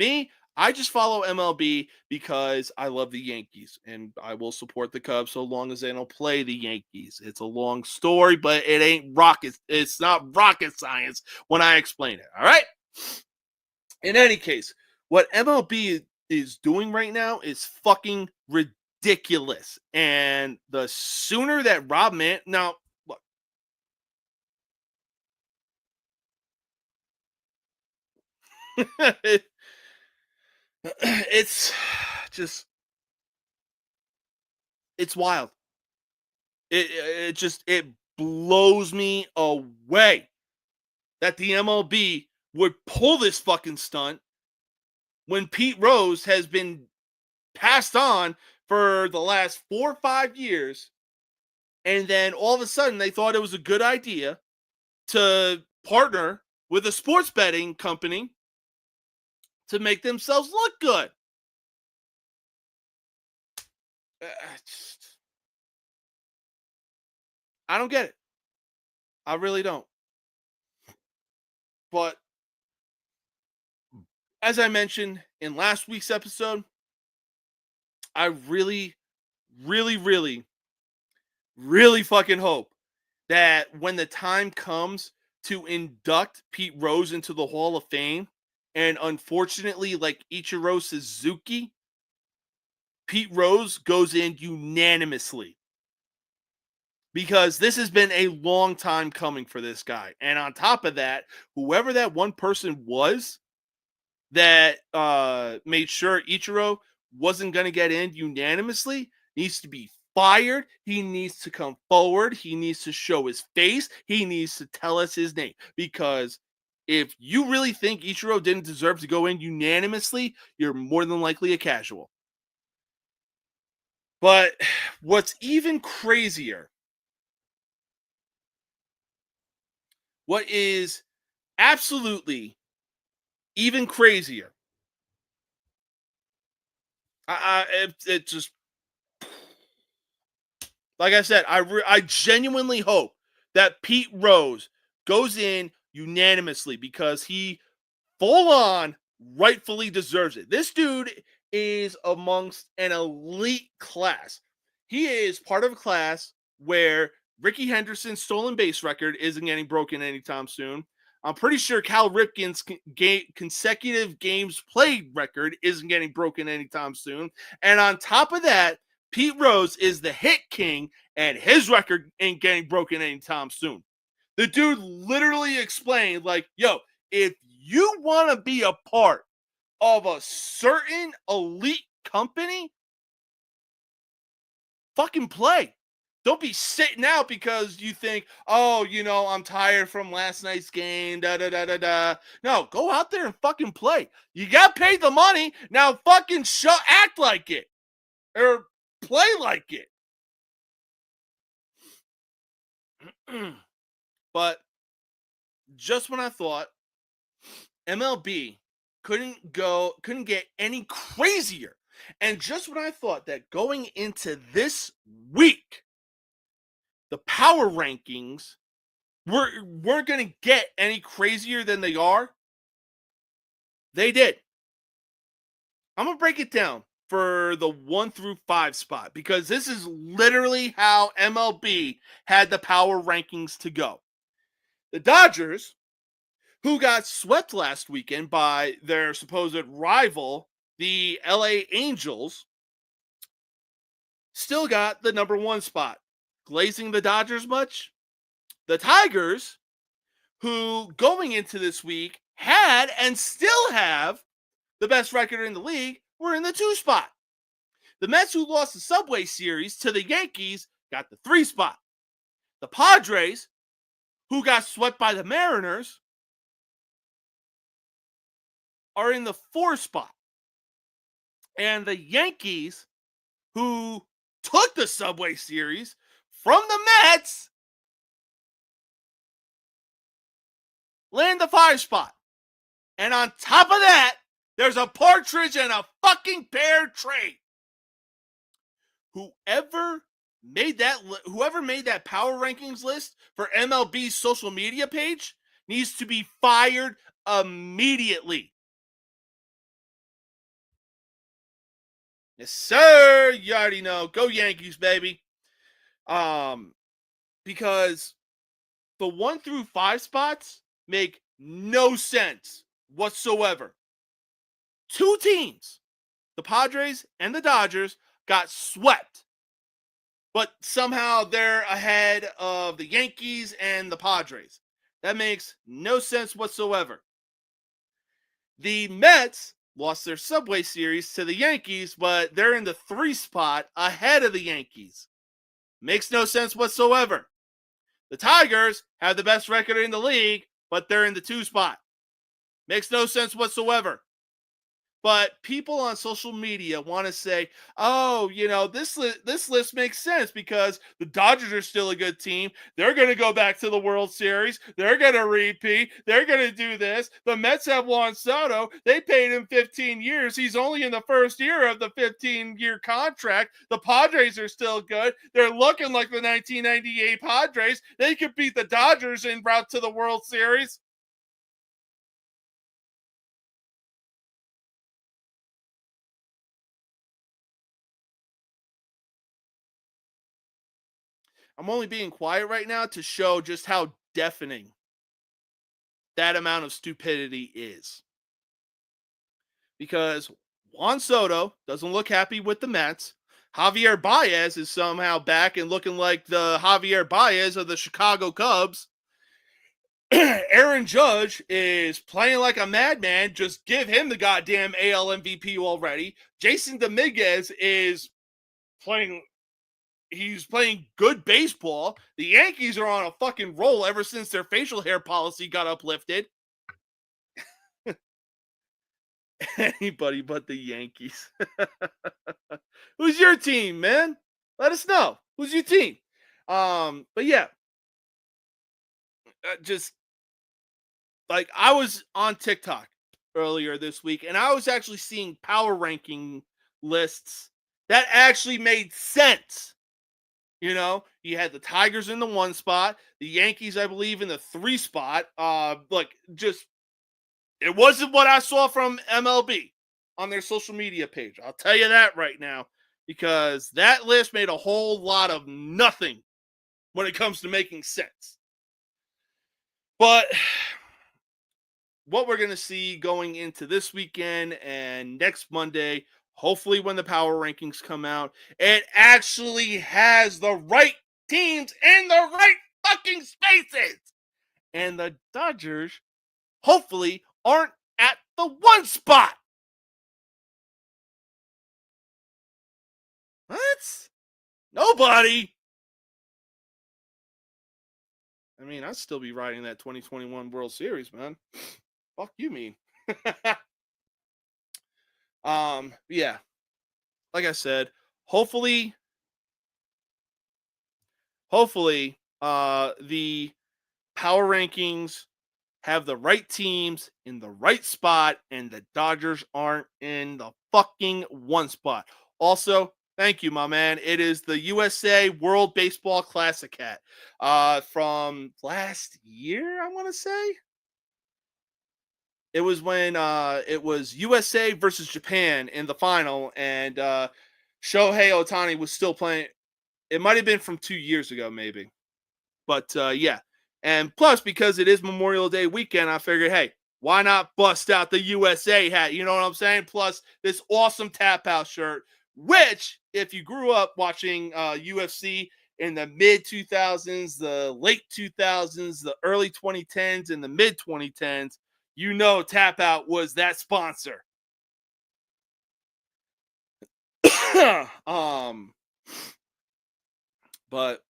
I just follow MLB because I love the Yankees, and I will support the Cubs so long as they don't play the Yankees. It's a long story, but it's not rocket science when I explain it, all right? In any case, what MLB is doing right now is fucking ridiculous. And the sooner that now, look. It's wild. It blows me away that the MLB would pull this fucking stunt when Pete Rose has been passed on for the last 4 or 5 years, and then all of a sudden they thought it was a good idea to partner with a sports betting company to make themselves look good. I don't get it. I really don't. But as I mentioned in last week's episode, I really, really, really, really fucking hope that when the time comes to induct Pete Rose into the Hall of Fame, and unfortunately, like Ichiro Suzuki, Pete Rose goes in unanimously. Because this has been a long time coming for this guy. And on top of that, whoever that one person was that made sure Ichiro wasn't going to get in unanimously needs to be fired. He needs to come forward. He needs to show his face. He needs to tell us his name. Because if you really think Ichiro didn't deserve to go in unanimously, you're more than likely a casual. But what's even crazier, what is absolutely even crazier, it just, like I said, I genuinely hope that Pete Rose goes in unanimously because he full on rightfully deserves it. This dude is amongst an elite class. He is part of a class where Ricky Henderson's stolen base record isn't getting broken anytime soon. I'm pretty sure Cal Ripken's consecutive games played record isn't getting broken anytime soon. And on top of that, Pete Rose is the hit king, and his record ain't getting broken anytime soon. The dude literally explained, like, yo, if you want to be a part of a certain elite company, fucking play. Don't be sitting out because you think, oh, I'm tired from last night's game, da-da-da-da-da. No, go out there and fucking play. You got paid the money, now fucking act like it. Or play like it. But just when I thought MLB couldn't get any crazier, and just when I thought that going into this week, the power rankings weren't going to get any crazier than they are, they did. I'm going to break it down for the 1 through 5 spot, because this is literally how MLB had the power rankings to go. The Dodgers, who got swept last weekend by their supposed rival, the LA Angels, still got the number 1 spot. Glazing the Dodgers much? The Tigers, who going into this week had and still have the best record in the league, were in the 2 spot. The Mets, who lost the Subway Series to the Yankees, got the 3 spot. The Padres, who got swept by the Mariners, are in the 4 spot. And the Yankees, who took the Subway Series from the Mets, land the 5 spot. And on top of that, there's a partridge and a fucking pear trade. Whoever made that power rankings list for MLB's social media page needs to be fired immediately. Yes, sir. You already know. Go Yankees, baby. Because the 1 through 5 spots make no sense whatsoever. 2 teams, the Padres and the Dodgers, got swept. But somehow they're ahead of the Yankees and the Padres. That makes no sense whatsoever. The Mets lost their Subway Series to the Yankees, but they're in the 3 spot ahead of the Yankees. Makes no sense whatsoever. The Tigers have the best record in the league, but they're in the 2 spot. Makes no sense whatsoever. But people on social media want to say, oh, this list makes sense because the Dodgers are still a good team. They're going to go back to the World Series. They're going to repeat. They're going to do this. The Mets have Juan Soto. They paid him 15 years. He's only in the first year of the 15-year contract. The Padres are still good. They're looking like the 1998 Padres. They could beat the Dodgers en route to the World Series. I'm only being quiet right now to show just how deafening that amount of stupidity is. Because Juan Soto doesn't look happy with the Mets. Javier Baez is somehow back and looking like the Javier Baez of the Chicago Cubs. Aaron Judge is playing like a madman. Just give him the goddamn AL MVP already. Jason Dominguez is playing... He's playing good baseball. The Yankees are on a fucking roll ever since their facial hair policy got uplifted. Anybody but the Yankees. Who's your team, man? Let us know. Who's your team? But yeah. Just like I was on TikTok earlier this week, and I was actually seeing power ranking lists that actually made sense. You had the Tigers in the 1 spot, the Yankees, I believe, in the 3 spot. It wasn't what I saw from MLB on their social media page. I'll tell you that right now, because that list made a whole lot of nothing when it comes to making sense. But what we're going to see going into this weekend and next Monday, hopefully when the power rankings come out, it actually has the right teams in the right fucking spaces. And the Dodgers, hopefully, aren't at the one spot. What? Nobody. I mean, I'd still be riding that 2021 World Series, man. Fuck you mean. Yeah. Like I said, hopefully the power rankings have the right teams in the right spot and the Dodgers aren't in the fucking one spot. Also, thank you, my man. It is the USA World Baseball Classic hat from last year, I want to say. It was when it was USA versus Japan in the final, and Shohei Ohtani was still playing. It might have been from 2 years ago, maybe. But, yeah. And plus, because it is Memorial Day weekend, I figured, hey, why not bust out the USA hat? You know what I'm saying? Plus, this awesome Tap House shirt, which, if you grew up watching UFC in the mid-2000s, the late 2000s, the early 2010s, and the mid-2010s, you know Tap Out was that sponsor. But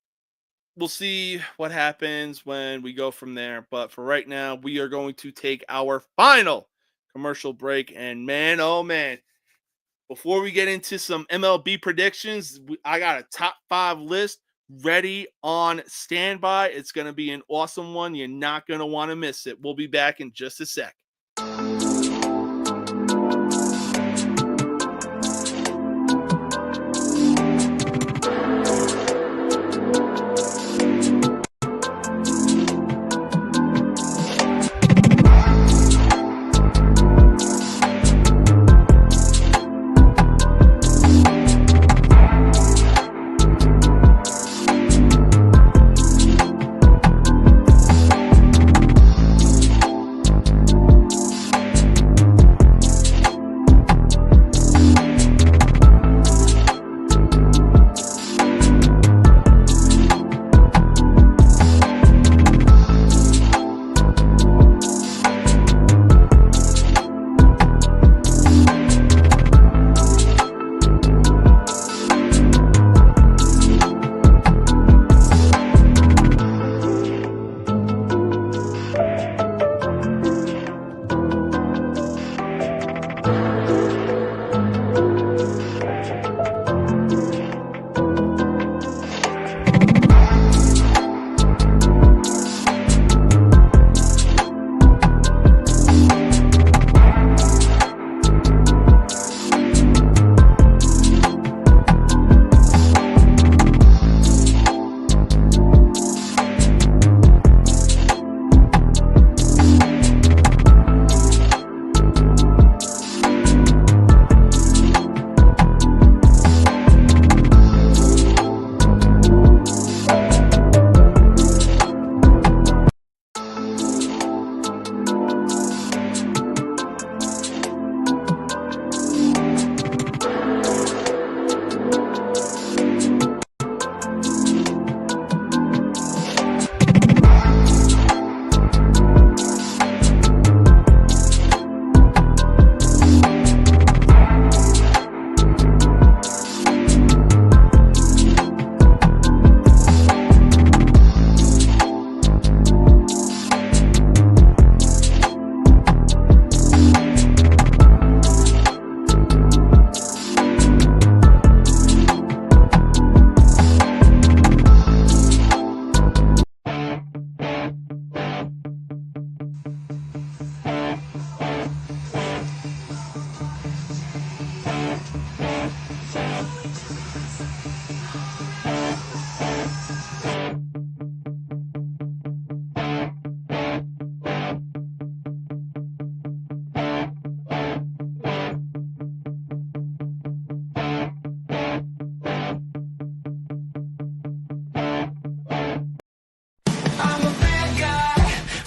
we'll see what happens when we go from there. But for right now, we are going to take our final commercial break. And man, oh man, before we get into some MLB predictions, I got a top 5 list ready on standby. It's going to be an awesome one. You're not going to want to miss it. We'll be back in just a sec.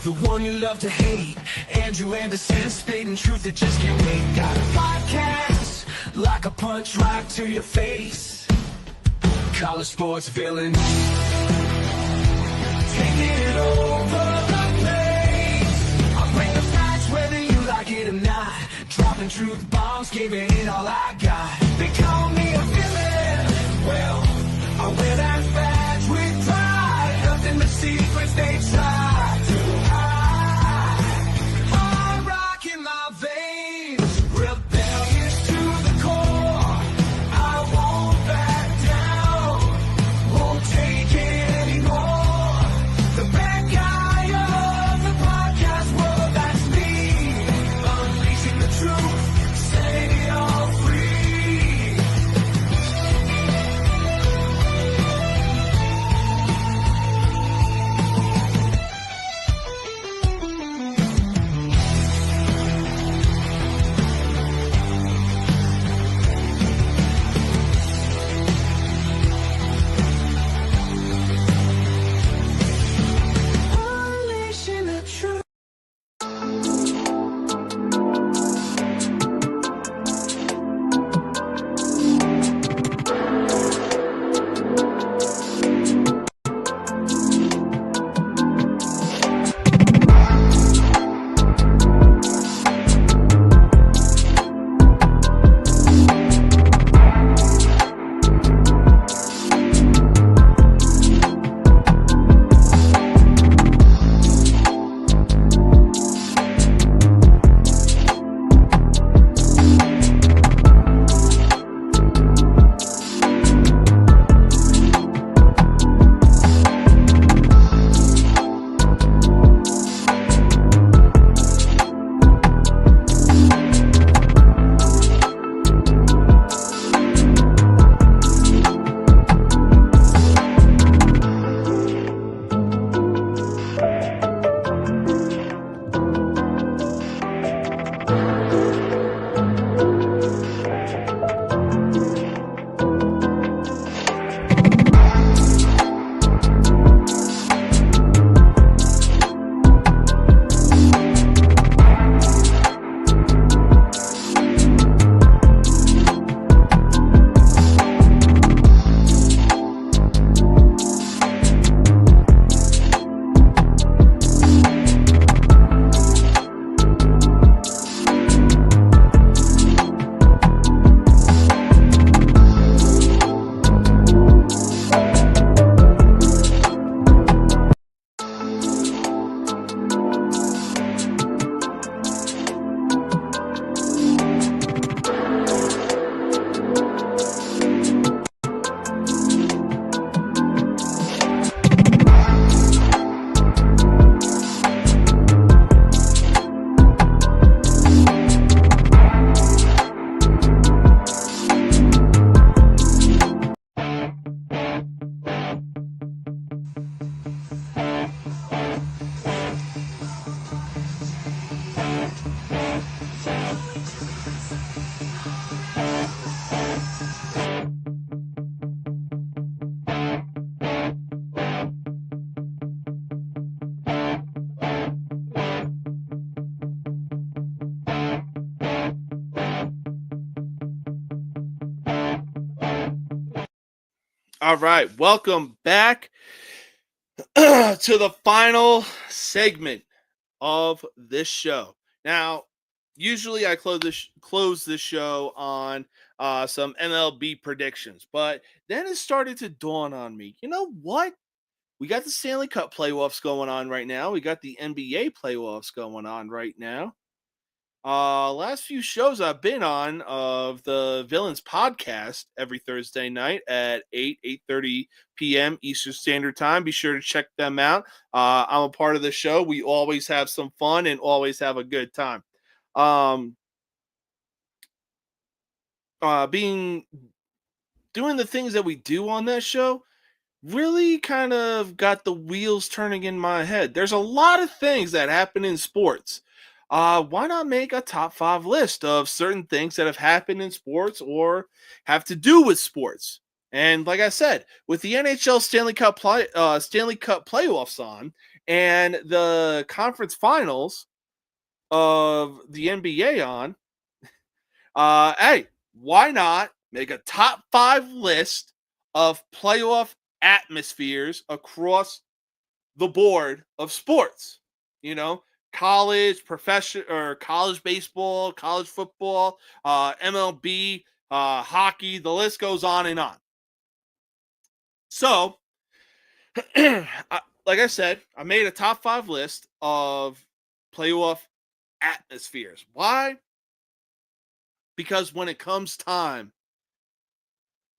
The one you love to hate, Andrew Anderson, spitting truth that just can't wait. Got a podcast, like a punch right to your face. College sports villain, taking it over the place. I bring the facts whether you like it or not. Dropping truth bombs, giving it all I got. They call me a villain. Well, I wear that badge with pride. Nothing but secrets they try to hide. Hard rock in my veins, rebellious to the core. I won't back down, won't take it anymore. The bad guy of the podcast world, that's me. Unleashing the truth, setting it all free. Unleashing the truth. All right, welcome back to the final segment of this show. Now, usually I close this show on some MLB predictions, but then it started to dawn on me. You know what? We got the Stanley Cup playoffs going on right now. We got the NBA playoffs going on right now. Last few shows I've been on of the Villains podcast every Thursday night at 8:30 p.m. Eastern Standard Time. Be sure to check them out. I'm a part of the show. We always have some fun and always have a good time. Doing the things that we do on that show really kind of got the wheels turning in my head. There's a lot of things that happen in sports. Why not make a top 5 list of certain things that have happened in sports or have to do with sports? And like I said, with the NHL Stanley Cup playoffs on and the conference finals, of the NBA on, hey, why not make a top 5 list of playoff atmospheres across the board of sports? You know, college, profession, or college baseball, college football, MLB, hockey. The list goes on and on. So, like I said, I made a top 5 list of playoff atmospheres. Why? Because when it comes time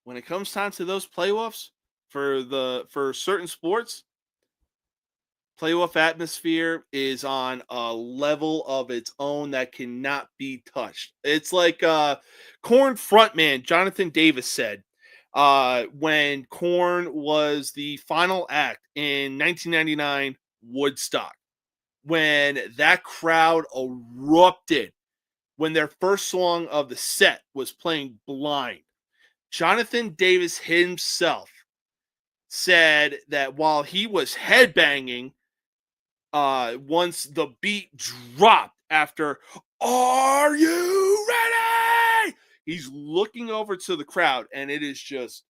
to those playoffs for certain sports, playoff atmosphere is on a level of its own that cannot be touched. It's like Korn frontman Jonathan Davis said when Korn was the final act in 1999 Woodstock, when that crowd erupted when their first song of the set was playing Blind. Jonathan Davis himself said that while he was headbanging, once the beat dropped after "Are you ready?" he's looking over to the crowd and it is just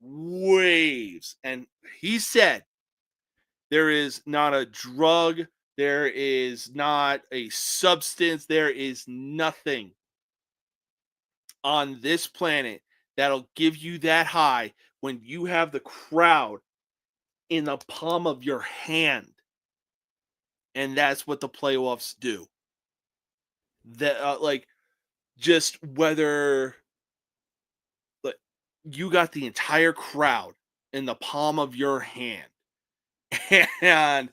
waves. And he said there is not a drug, there is not a substance, there is nothing on this planet that'll give you that high when you have the crowd in the palm of your hand. And that's what the playoffs do. That just whether you got the entire crowd in the palm of your hand. And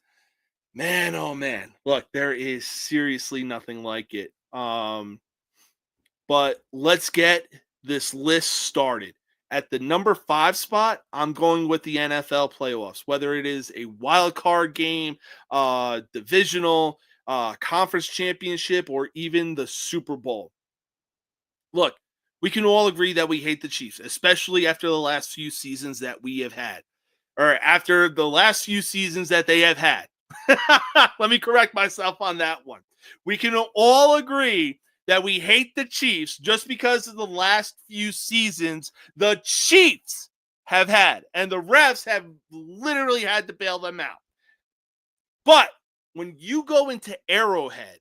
man, oh man, look, there is seriously nothing like it. But let's get this list started. At the number 5 spot, I'm going with the NFL playoffs, whether it is a wild card game, divisional, conference championship, or even the Super Bowl. Look, we can all agree that we hate the Chiefs, especially after the last few seasons that we have had, or after the last few seasons that they have had. Let me correct myself on that one. We can all agree that we hate the Chiefs just because of the last few seasons the Chiefs have had, and the refs have literally had to bail them out. But when you go into Arrowhead,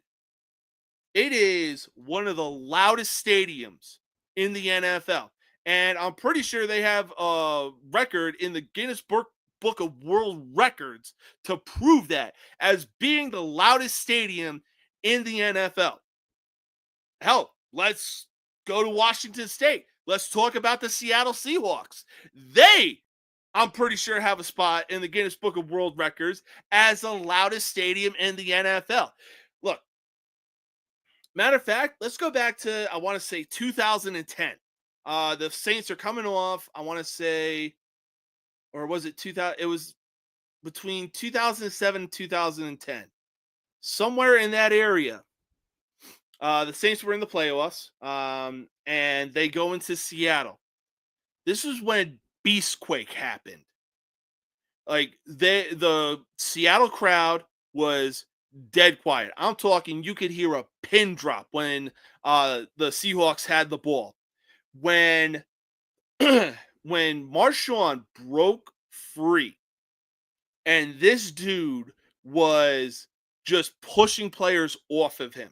it is one of the loudest stadiums in the NFL. And I'm pretty sure they have a record in the Guinness Book of World Records to prove that as being the loudest stadium in the NFL. Hell, let's go to Washington State. Let's talk about the Seattle Seahawks. They, I'm pretty sure, have a spot in the Guinness Book of World Records as the loudest stadium in the NFL. Look, matter of fact, let's go back to, I want to say 2010. The Saints are coming off, I want to say, or was it 2000? It was between 2007 and 2010. Somewhere in that area. The Saints were in the playoffs, and they go into Seattle. This is when Beastquake happened. Like, the Seattle crowd was dead quiet. I'm talking, you could hear a pin drop when the Seahawks had the ball. When Marshawn broke free, and this dude was just pushing players off of him.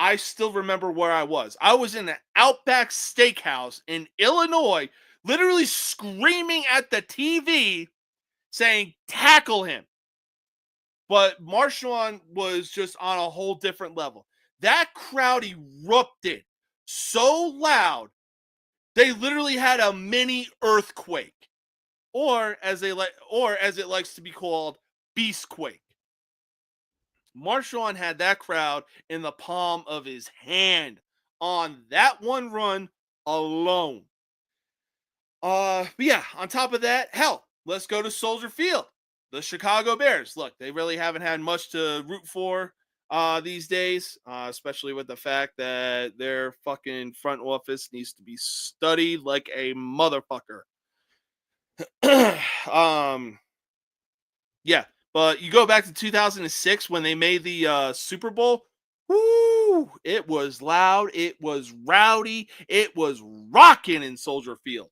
I still remember where I was. I was in an Outback Steakhouse in Illinois, literally screaming at the TV, saying, "Tackle him." But Marshawn was just on a whole different level. That crowd erupted so loud, they literally had a mini earthquake, or as it likes to be called, Beastquake. Marshawn had that crowd in the palm of his hand on that one run alone. But yeah, on top of that, hell, let's go to Soldier Field. The Chicago Bears. Look, they really haven't had much to root for these days, especially with the fact that their fucking front office needs to be studied like a motherfucker. Yeah. But you go back to 2006 when they made the Super Bowl. Woo! It was loud. It was rowdy. It was rocking in Soldier Field.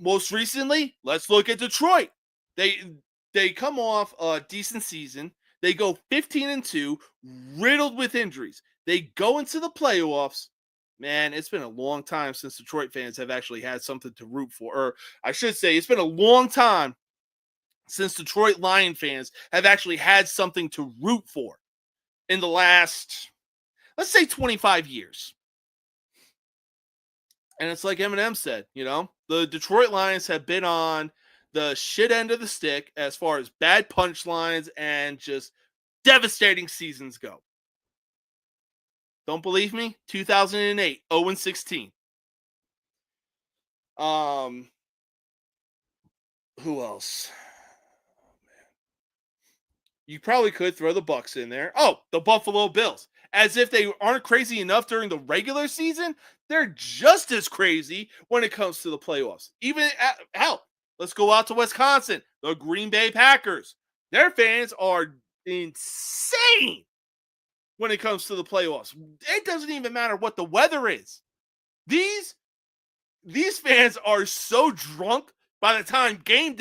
Most recently, let's look at Detroit. They come off a decent season. They go 15-2, riddled with injuries. They go into the playoffs. Man, it's been a long time since Detroit fans have actually had something to root for. Or I should say, it's been a long time since Detroit Lion fans have actually had something to root for in the last, let's say, 25 years. And it's like Eminem said, the Detroit Lions have been on the shit end of the stick as far as bad punchlines and just devastating seasons go. Don't believe me? 2008, 0-16. Who else? You probably could throw the Bucks in there. Oh, the Buffalo Bills. As if they aren't crazy enough during the regular season, they're just as crazy when it comes to the playoffs. Even hell, let's go out to Wisconsin. The Green Bay Packers. Their fans are insane when it comes to the playoffs. It doesn't even matter what the weather is. These fans are so drunk by the time game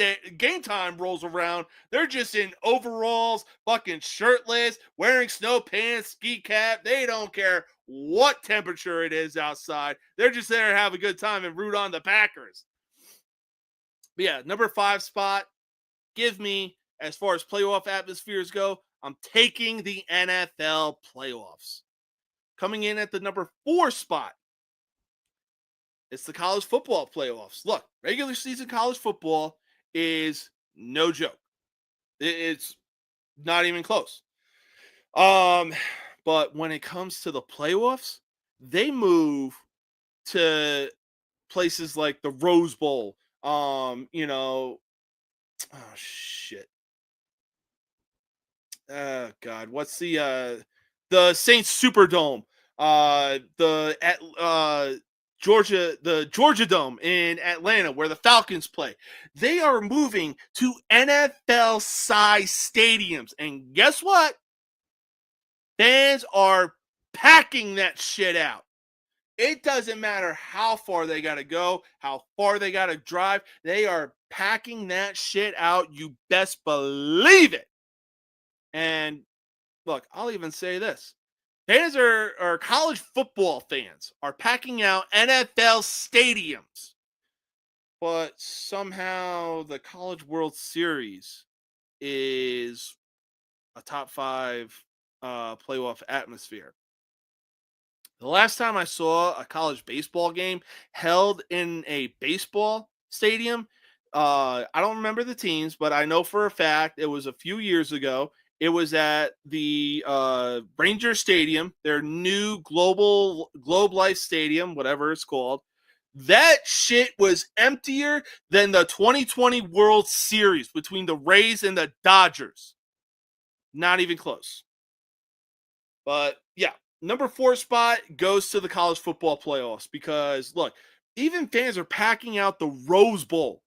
time rolls around. They're just in overalls, fucking shirtless, wearing snow pants, ski cap. They don't care what temperature it is outside. They're just there to have a good time and root on the Packers. But yeah, number 5 spot, give me, as far as playoff atmospheres go, I'm taking the NFL playoffs. Coming in at the number 4 spot, it's the college football playoffs. Look, regular season college football is no joke. It's not even close. But when it comes to the playoffs, they move to places like the Rose Bowl. Oh shit. Oh God, what's the Saints Superdome? The Georgia Dome in Atlanta, where the Falcons play. They are moving to NFL-sized stadiums. And guess what? Fans are packing that shit out. It doesn't matter how far they got to go, how far they got to drive. They are packing that shit out. You best believe it. And look, I'll even say this. Fans are college football fans are packing out NFL stadiums. But somehow the College World Series is a top 5 playoff atmosphere. The last time I saw a college baseball game held in a baseball stadium, I don't remember the teams, but I know for a fact it was a few years ago. It was at the Ranger Stadium, their new Globe Life Stadium, whatever it's called. That shit was emptier than the 2020 World Series between the Rays and the Dodgers. Not even close. But yeah, number 4 spot goes to the college football playoffs because, look, even fans are packing out the Rose Bowl.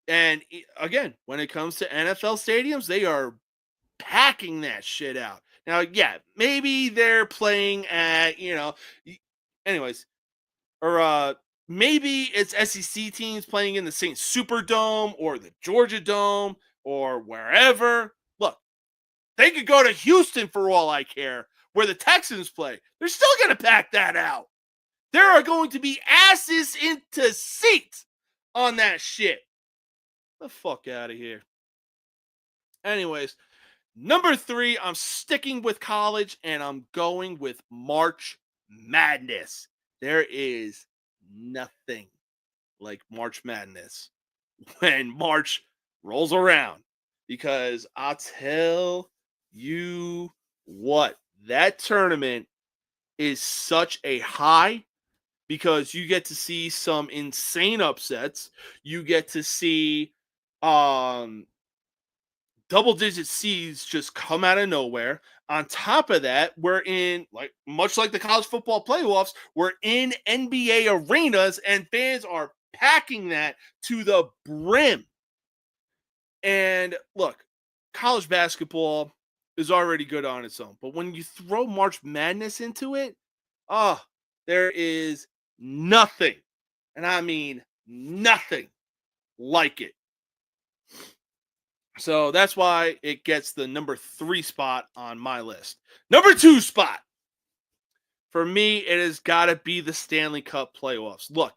And again, when it comes to NFL stadiums, they are packing that shit out. Now, yeah, maybe they're playing at, anyways, or maybe it's SEC teams playing in the Saints Superdome or the Georgia Dome or wherever. Look, they could go to Houston for all I care, where the Texans play. They're still going to pack that out. There are going to be asses into seats on that shit. The fuck out of here. Anyways, number 3, I'm sticking with college and I'm going with March Madness. There is nothing like March Madness when March rolls around, because I'll tell you what, that tournament is such a high because you get to see some insane upsets. You get to see double-digit seeds just come out of nowhere. On top of that, we're in, much like the college football playoffs, we're in NBA arenas and fans are packing that to the brim. And look, college basketball, is already good on its own. But when you throw March Madness into it, there is nothing, and I mean nothing like it. So that's why it gets the number 3 spot on my list. Number 2 spot. For me, it has got to be the Stanley Cup playoffs. Look,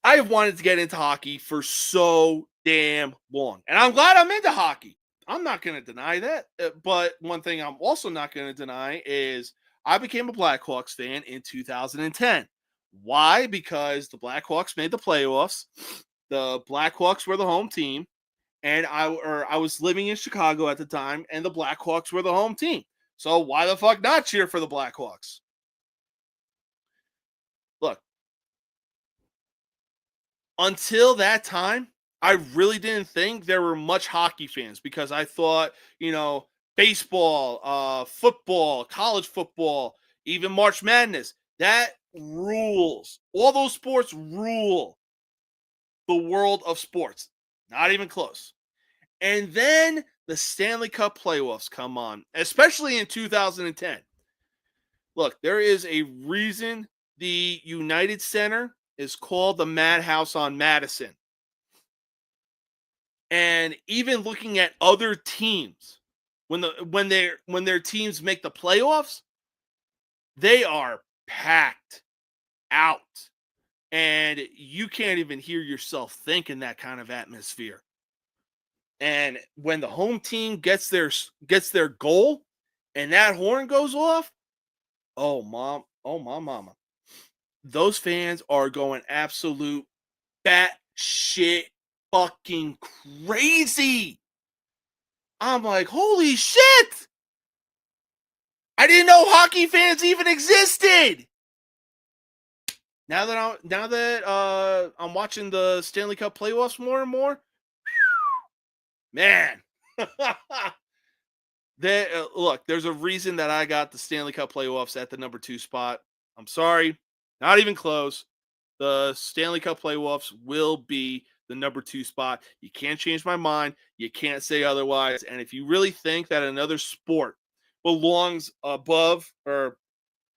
I've wanted to get into hockey for so damn long, and I'm glad I'm into hockey. I'm not going to deny that. But one thing I'm also not going to deny is I became a Blackhawks fan in 2010. Why? Because the Blackhawks made the playoffs. The Blackhawks were the home team. And I was living in Chicago at the time, and the Blackhawks were the home team. So why the fuck not cheer for the Blackhawks? Look, until that time, I really didn't think there were much hockey fans because I thought, baseball, football, college football, even March Madness, that rules. All those sports rule the world of sports. Not even close. And then the Stanley Cup playoffs come on, especially in 2010. Look, there is a reason the United Center is called the Madhouse on Madison. And even looking at other teams, when their teams make the playoffs, they are packed out. And you can't even hear yourself think in that kind of atmosphere. And when the home team gets their goal and that horn goes off, oh my mama. Those fans are going absolute batshit fucking crazy. I'm like, holy shit. I didn't know hockey fans even existed. Now that I'm watching the Stanley Cup playoffs more and more, man, look, there's a reason that I got the Stanley Cup playoffs at the number 2 spot. I'm sorry, not even close. The Stanley Cup playoffs will be the number 2 spot. You can't change my mind. You can't say otherwise. And if you really think that another sport belongs above or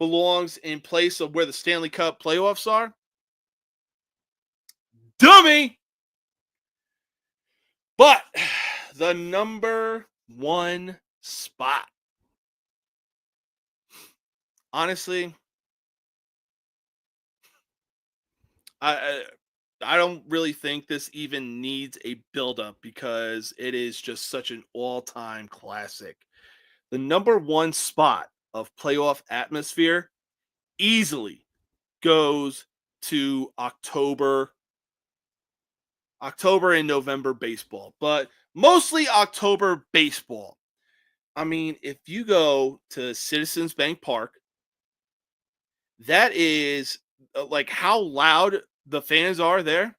belongs in place of where the Stanley Cup playoffs are, dummy. But the number 1 spot, honestly, I don't really think this even needs a build-up because it is just such an all-time classic. The number 1 spot of playoff atmosphere easily goes to October and November baseball, but mostly October baseball. I mean, if you go to Citizens Bank Park, that is like how loud the fans are there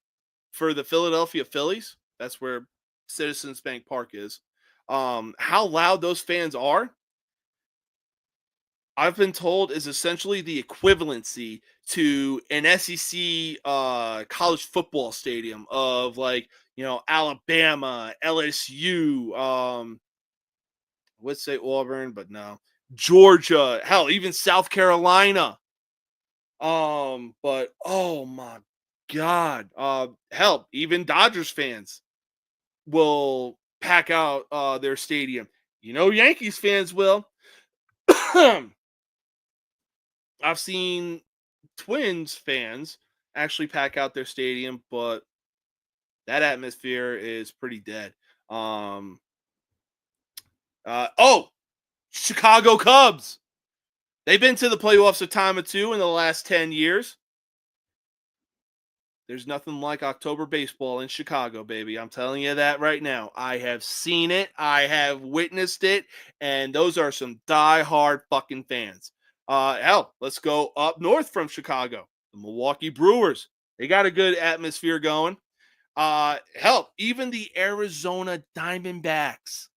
for the Philadelphia Phillies. That's where Citizens Bank Park is. How loud those fans are, I've been told, is essentially the equivalency to an SEC college football stadium of Alabama, LSU, would say Auburn, but no, Georgia, hell, even South Carolina. But oh my God, hell, even Dodgers fans will pack out their stadium. Yankees fans will. I've seen Twins fans actually pack out their stadium, but that atmosphere is pretty dead. Chicago Cubs. They've been to the playoffs a time or two in the last 10 years. There's nothing like October baseball in Chicago, baby. I'm telling you that right now. I have seen it. I have witnessed it. And those are some diehard fucking fans. Hell, let's go up north from Chicago. The Milwaukee Brewers. They got a good atmosphere going. Hell, even the Arizona Diamondbacks.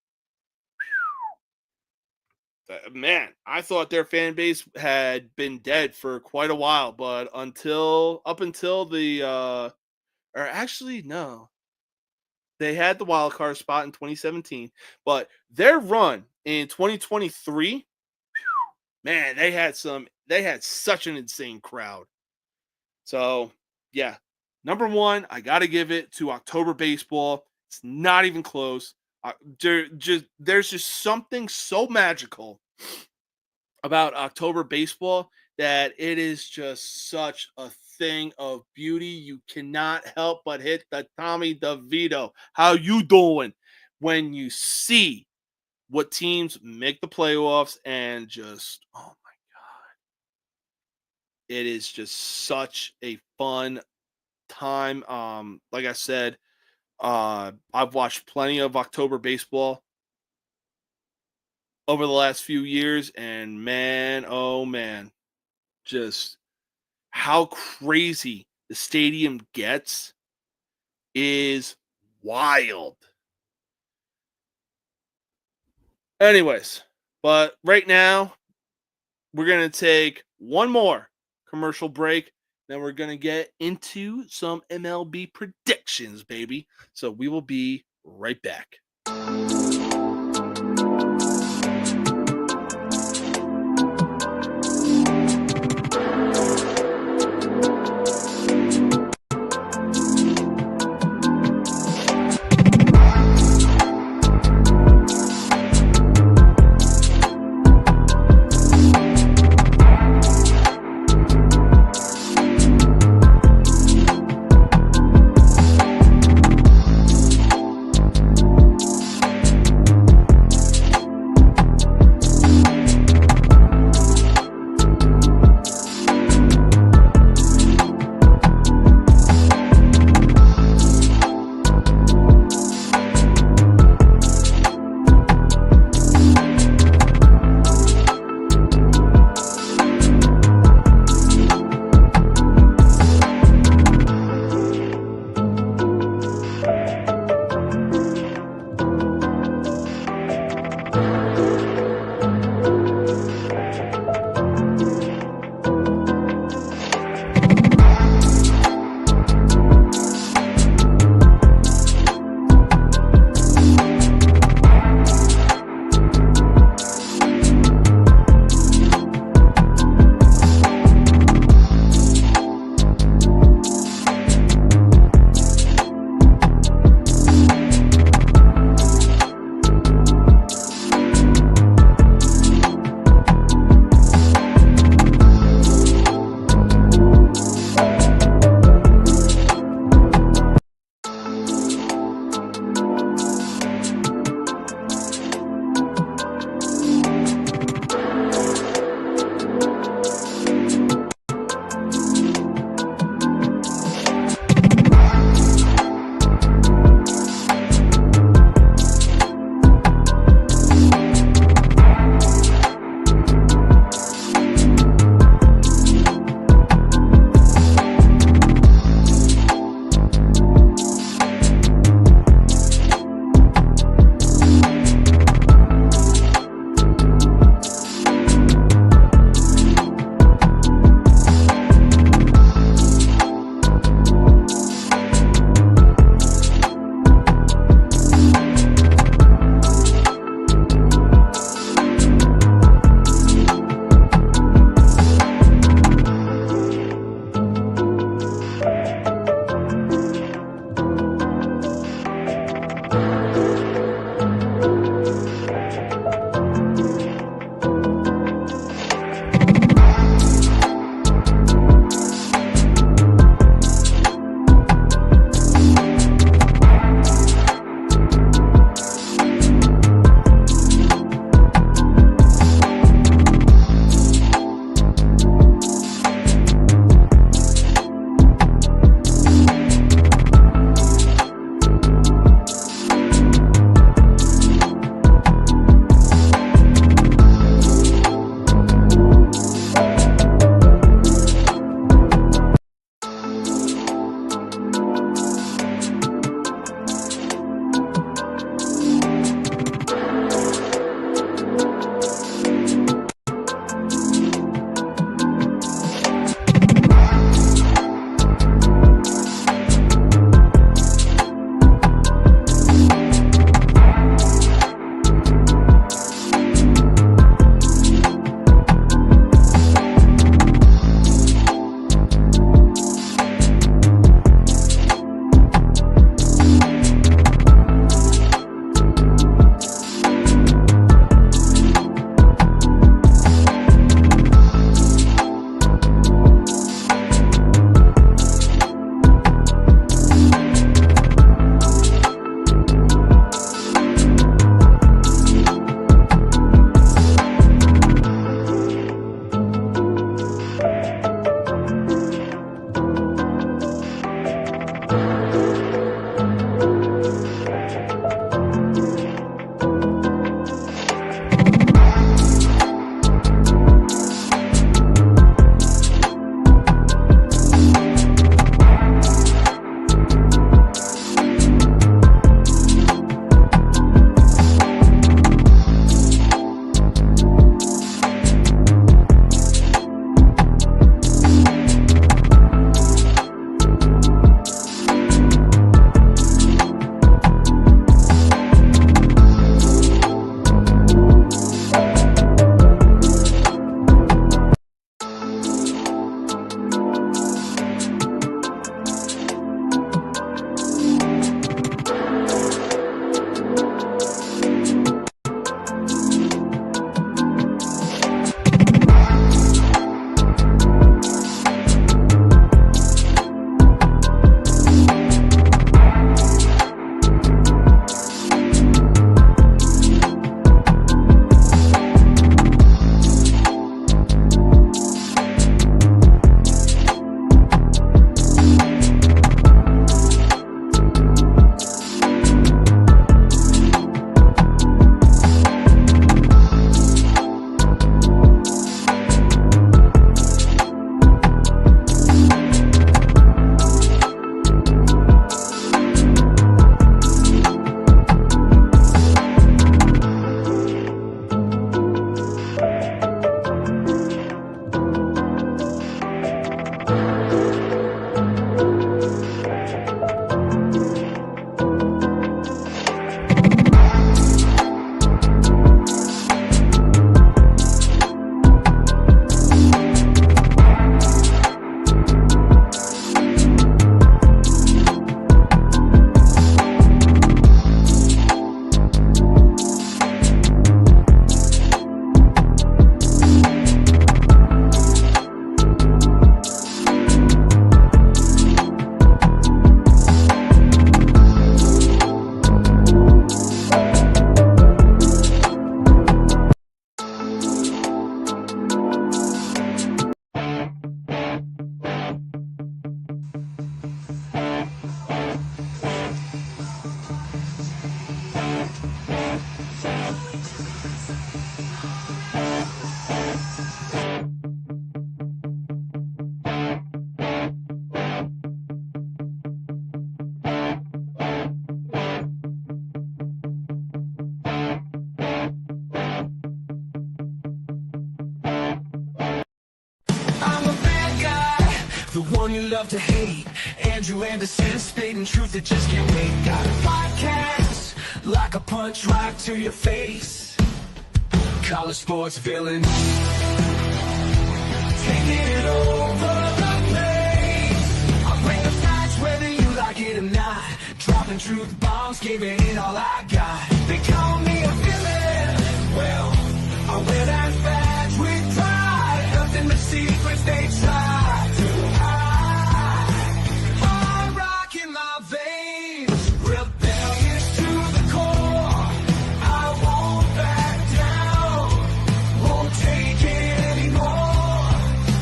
Man, I thought their fan base had been dead for quite a while, but up until no, they had the wild card spot in 2017, but their run in 2023, man, they had such an insane crowd. So, yeah, number one, I got to give it to October baseball. It's not even close. There's just something so magical about October baseball that it is just such a thing of beauty. You cannot help but hit the Tommy DeVito. How you doing? When you see what teams make the playoffs and just, oh my God. It is just such a fun time. Like I said, I've watched plenty of October baseball over the last few years, and man, oh man, just how crazy the stadium gets is wild. Anyways, but right now, we're going to take one more commercial break. Then we're going to get into some MLB predictions, baby. So we will be right back. one you love to hate. Andrew Anderson, spitting truth that just can't wait. Got a podcast like a punch right to your face. College sports villain, taking it over the place. I bring the facts whether you like it or not. Dropping truth bombs, giving it all I got. They call me a villain. Well, I wear that badge with pride. Nothing but secrets they try to hide. I'm rocking my veins, rebellious to the core. I won't back down, won't take it anymore.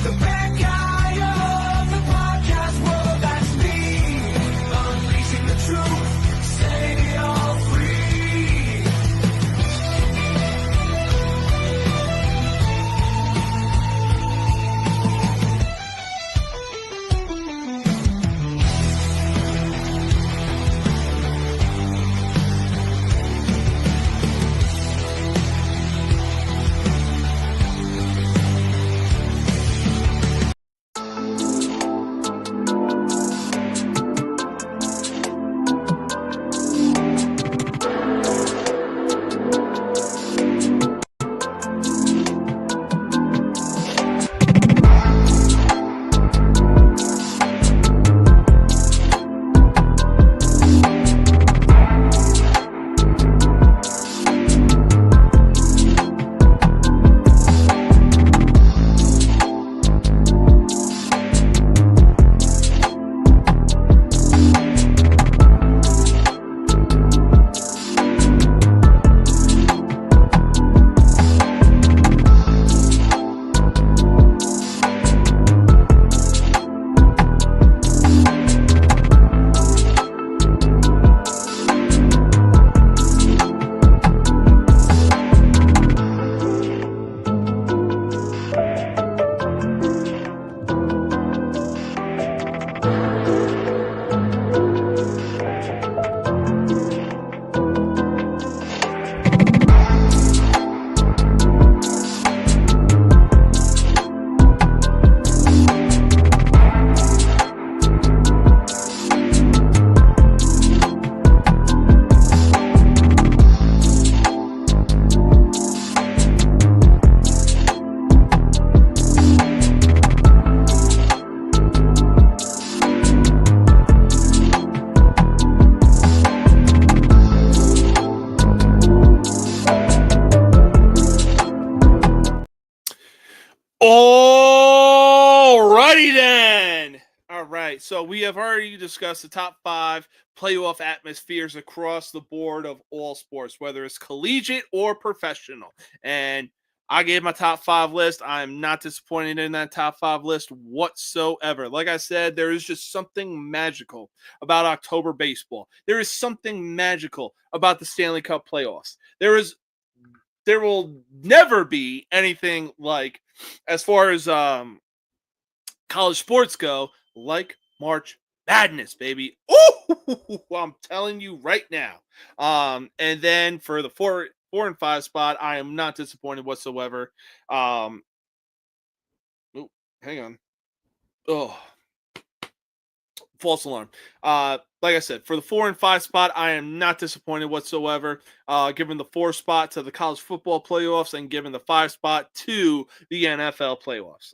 The bad guy of the podcast world, that's me. Unleashing the truth, setting it all free. Alrighty then. All right. So we have already discussed the top 5 playoff atmospheres across the board of all sports, whether it's collegiate or professional. And I gave my top 5 list. I am not disappointed in that top 5 list whatsoever. Like I said, there is just something magical about October baseball. There is something magical about the Stanley Cup playoffs. There will never be anything like, as far as college sports go, like March Madness, baby. Ooh, I'm telling you right now. And then for the 4 and 5 spot, I am not disappointed whatsoever. Hang on. Oh, false alarm. Like I said, for the 4 and 5 spot, I am not disappointed whatsoever. Given the 4 spot to the college football playoffs and given the 5 spot to the NFL playoffs.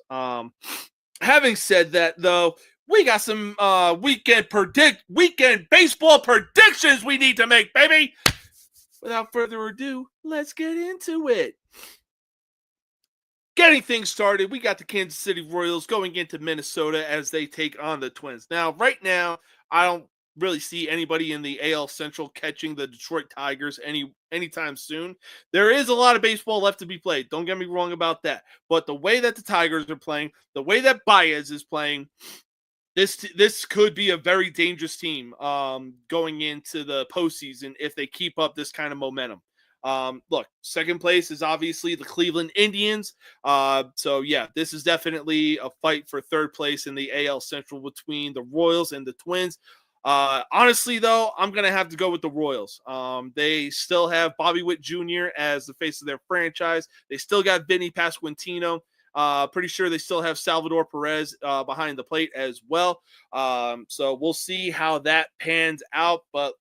Having said that, though, we got some weekend baseball predictions we need to make, baby. Without further ado, let's get into it. Getting things started, we got the Kansas City Royals going into Minnesota as they take on the Twins. Now, right now, I don't really see anybody in the AL Central catching the Detroit Tigers anytime soon. There is a lot of baseball left to be played. Don't get me wrong about that. But the way that the Tigers are playing, the way that Baez is playing, this could be a very dangerous team going into the postseason if they keep up this kind of momentum. Look, second place is obviously the Cleveland Indians. So yeah, this is definitely a fight for third place in the AL Central between the Royals and the Twins. Honestly, though, I'm going to have to go with the Royals. They still have Bobby Witt Jr. as the face of their franchise. They still got Vinny Pasquantino. Pretty sure they still have Salvador Perez behind the plate as well. So we'll see how that pans out. But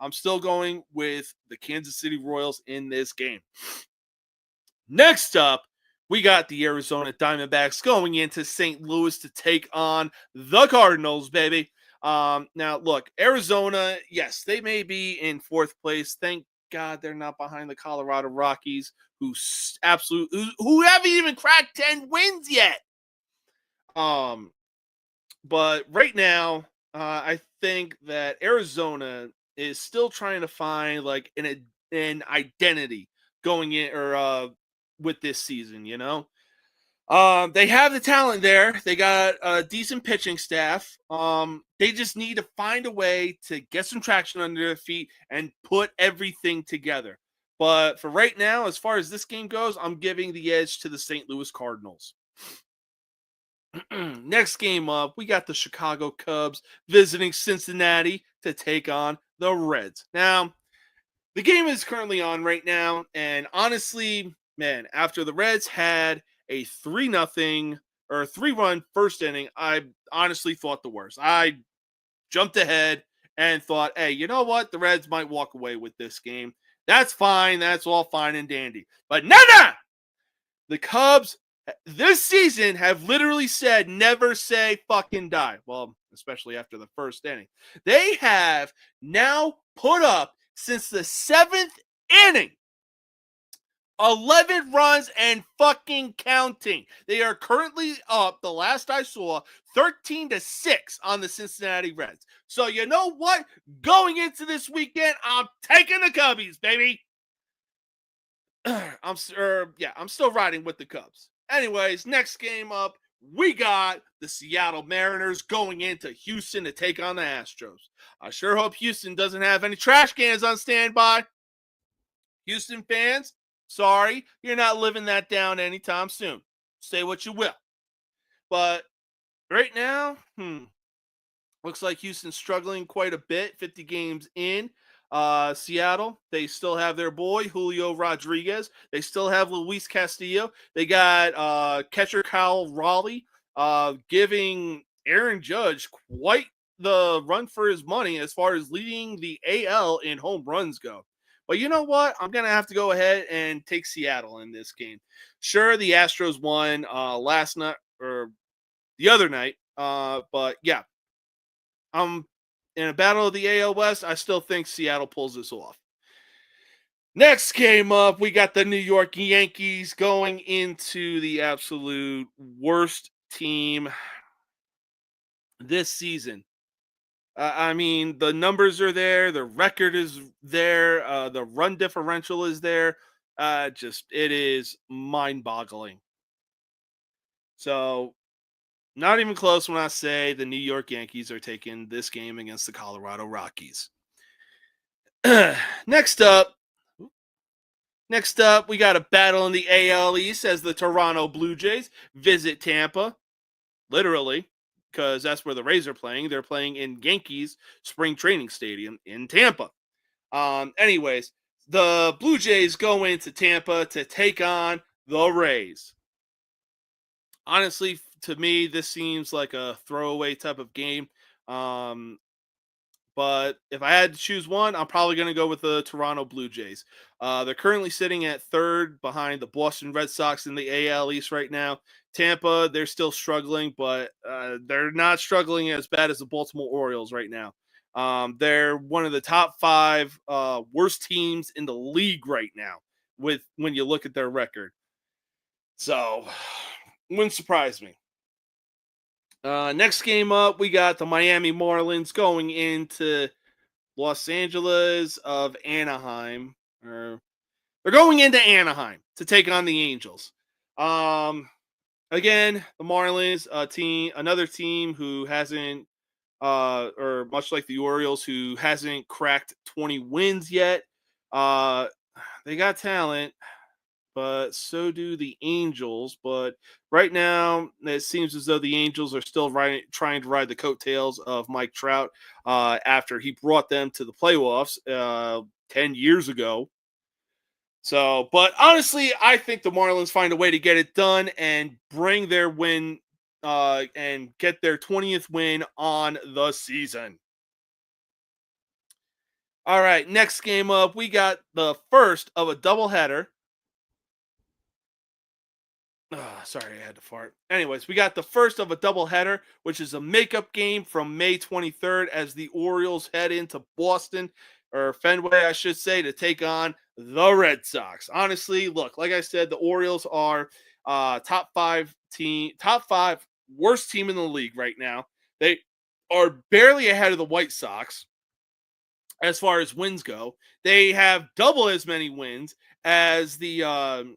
I'm still going with the Kansas City Royals in this game. Next up, we got the Arizona Diamondbacks going into St. Louis to take on the Cardinals, baby. Now, look, Arizona, yes, they may be in fourth place. Thank God they're not behind the Colorado Rockies, who haven't even cracked 10 wins yet. But right now, I think that Arizona is still trying to find like an identity going in or with this season, you know. They have the talent there. They got a decent pitching staff. They just need to find a way to get some traction under their feet and put everything together. But for right now, as far as this game goes, I'm giving the edge to the St. Louis Cardinals. Next game up, we got the Chicago Cubs visiting Cincinnati to take on the Reds. Now, the game is currently on right now, and honestly, man, after the Reds had a 3-0 or 3-run first inning, I honestly thought the worst. I jumped ahead and thought, hey, you know what? The Reds might walk away with this game. That's fine. That's all fine and dandy. But nada! The Cubs this season have literally said never say fucking die. Well, especially after the first inning. They have now put up, since the 7th inning, 11 runs and fucking counting. They are currently up, the last I saw, 13-6 on the Cincinnati Reds. So you know what? Going into this weekend, I'm taking the Cubbies, baby. I'm still riding with the Cubs. Anyways, next game up, we got the Seattle Mariners going into Houston to take on the Astros. I sure hope Houston doesn't have any trash cans on standby. Houston fans, sorry, you're not living that down anytime soon. Say what you will. But right now, looks like Houston's struggling quite a bit, 50 games in. Seattle, they still have their boy, Julio Rodriguez. They still have Luis Castillo. They got catcher Kyle Raleigh giving Aaron Judge quite the run for his money as far as leading the AL in home runs go. But you know what? I'm going to have to go ahead and take Seattle in this game. Sure, the Astros won last night or the other night. But yeah, in a battle of the AL West, I still think Seattle pulls this off. Next game up, we got the New York Yankees going into the absolute worst team this season. I mean, the numbers are there. The record is there. The run differential is there. It is mind-boggling. So, not even close when I say the New York Yankees are taking this game against the Colorado Rockies. Next up, we got a battle in the AL East as the Toronto Blue Jays visit Tampa. Literally, because that's where the Rays are playing. They're playing in Yankees Spring Training Stadium in Tampa. Anyways, the Blue Jays go into Tampa to take on the Rays. Honestly, to me, this seems like a throwaway type of game. But if I had to choose one, I'm probably going to go with the Toronto Blue Jays. They're currently sitting at third behind the Boston Red Sox in the AL East right now. Tampa, they're still struggling, but they're not struggling as bad as the Baltimore Orioles right now. They're one of the top 5 worst teams in the league right now when you look at their record. So, wouldn't surprise me. Next game up, we got the Miami Marlins going into Los Angeles of Anaheim. They're going into Anaheim to take on the Angels. Again, the Marlins, another team who hasn't, or much like the Orioles, who hasn't cracked 20 wins yet. They got talent, but so do the Angels. But right now, it seems as though the Angels are still trying to ride the coattails of Mike Trout after he brought them to the playoffs 10 years ago. So, but honestly, I think the Marlins find a way to get it done and bring their win and get their 20th win on the season. All right, next game up, we got the first of a doubleheader. Sorry, I had to fart. Anyways, we got the first of a doubleheader, which is a makeup game from May 23rd as the Orioles head into Boston, or Fenway, I should say, to take on the Red Sox. Honestly, look, like I said, the Orioles are top five worst team in the league right now. They are barely ahead of the White Sox as far as wins go. They have double as many wins as the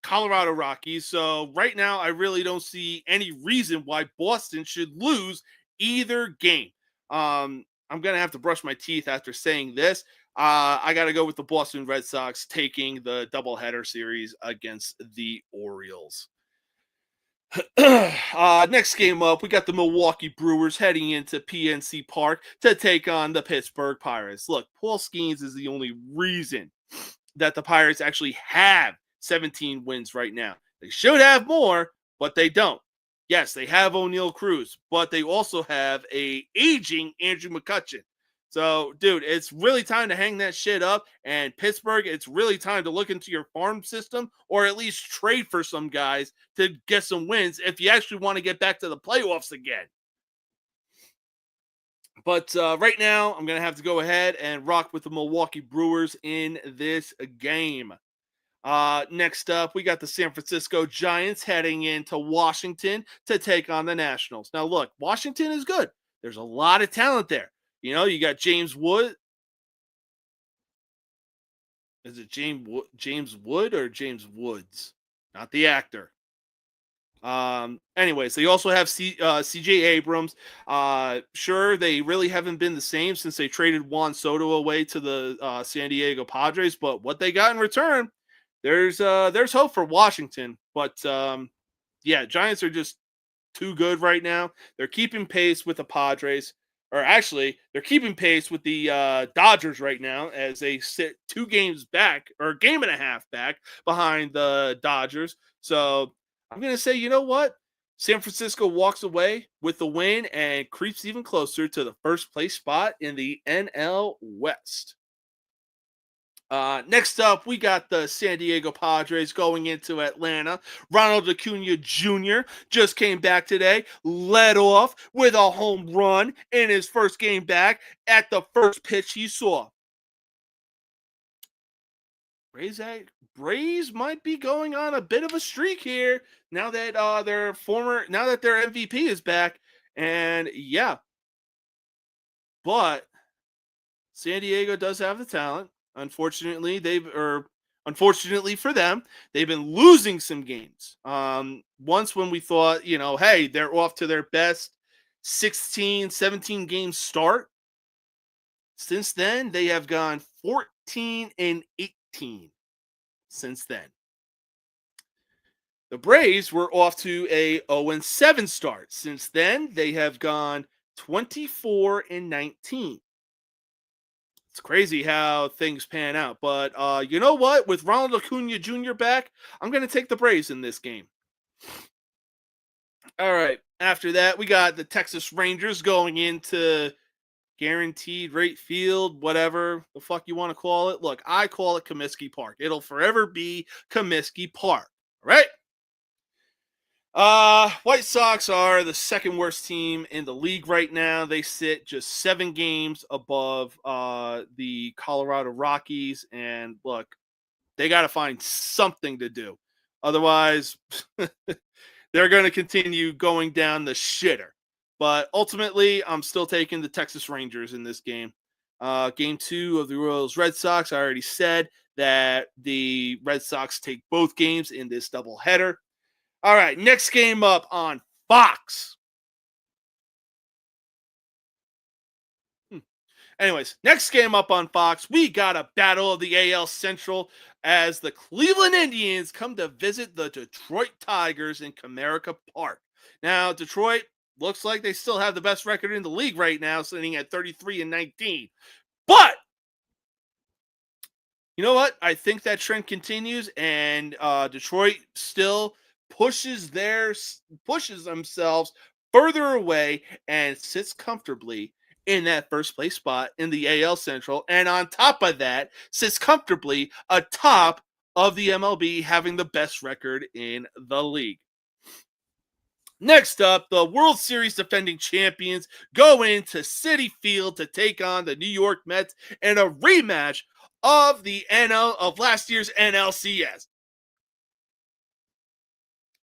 Colorado Rockies. So right now, I really don't see any reason why Boston should lose either game. I'm going to have to brush my teeth after saying this. I got to go with the Boston Red Sox taking the doubleheader series against the Orioles. Next game up, we got the Milwaukee Brewers heading into PNC Park to take on the Pittsburgh Pirates. Look, Paul Skeens is the only reason that the Pirates actually have 17 wins right now. They should have more, but they don't. Yes, they have O'Neal Cruz, but they also have a aging Andrew McCutchen. So, dude, it's really time to hang that shit up. And Pittsburgh, it's really time to look into your farm system or at least trade for some guys to get some wins if you actually want to get back to the playoffs again. But right now, I'm going to have to go ahead and rock with the Milwaukee Brewers in this game. Next up, we got the San Francisco Giants heading into Washington to take on the Nationals. Now, look, Washington is good. There's a lot of talent there. You know, you got James Wood. Is it James Wood or James Woods? Not the actor. Anyways, they also have CJ Abrams. Sure, they really haven't been the same since they traded Juan Soto away to the San Diego Padres, but what they got in return, there's hope for Washington. But yeah, Giants are just too good right now. They're keeping pace with the Padres. Or actually, they're keeping pace with the Dodgers right now as they sit 2 games back, or a game and a half back behind the Dodgers. So I'm going to say, you know what? San Francisco walks away with the win and creeps even closer to the first place spot in the NL West. Next up, we got the San Diego Padres going into Atlanta. Ronald Acuna Jr. just came back today, led off with a home run in his first game back at the first pitch he saw. Braves might be going on a bit of a streak here now that their MVP is back. And yeah, but San Diego does have the talent. Unfortunately for them, they've been losing some games. Once when we thought, you know, hey, they're off to their best 16, 17 game start. Since then, they have gone 14 and 18 since then. The Braves were off to a 0-7 start. Since then, they have gone 24 and 19. It's crazy how things pan out. But you know what? With Ronald Acuna Jr. back, I'm going to take the Braves in this game. All right. After that, we got the Texas Rangers going into Guaranteed Rate Field, whatever the fuck you want to call it. Look, I call it Comiskey Park. It'll forever be Comiskey Park. All right? White Sox are the second worst team in the league right now. They sit just 7 games above the Colorado Rockies. And look, they got to find something to do. Otherwise, they're going to continue going down the shitter. But ultimately, I'm still taking the Texas Rangers in this game. Game 2 of the Royals Red Sox, I already said that the Red Sox take both games in this doubleheader. All right, next game up on Fox. Anyways, next game up on Fox, we got a battle of the AL Central as the Cleveland Indians come to visit the Detroit Tigers in Comerica Park. Now, Detroit looks like they still have the best record in the league right now, sitting at 33 and 19. But You know what? I think that trend continues, and Detroit still pushes themselves further away and sits comfortably in that first place spot in the AL Central, and on top of that, sits comfortably atop of the MLB, having the best record in the league. Next up, the World Series defending champions go into Citi Field to take on the New York Mets in a rematch of the last year's NLCS.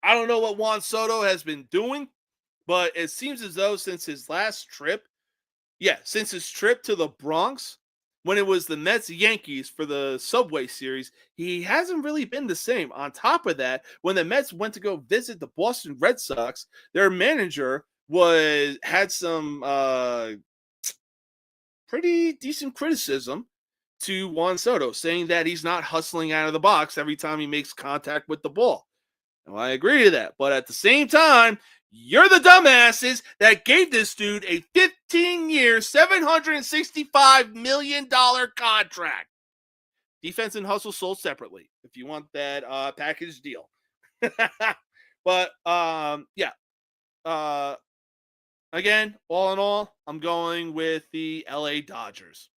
I don't know what Juan Soto has been doing, but it seems as though since his trip to the Bronx, when it was the Mets Yankees for the Subway Series, he hasn't really been the same. On top of that, when the Mets went to go visit the Boston Red Sox, their manager had some pretty decent criticism to Juan Soto, saying that he's not hustling out of the box every time he makes contact with the ball. Well, I agree to that. But at the same time, you're the dumbasses that gave this dude a 15-year, $765 million contract. Defense and hustle sold separately if you want that package deal. But, yeah. Again, all in all, I'm going with the LA Dodgers.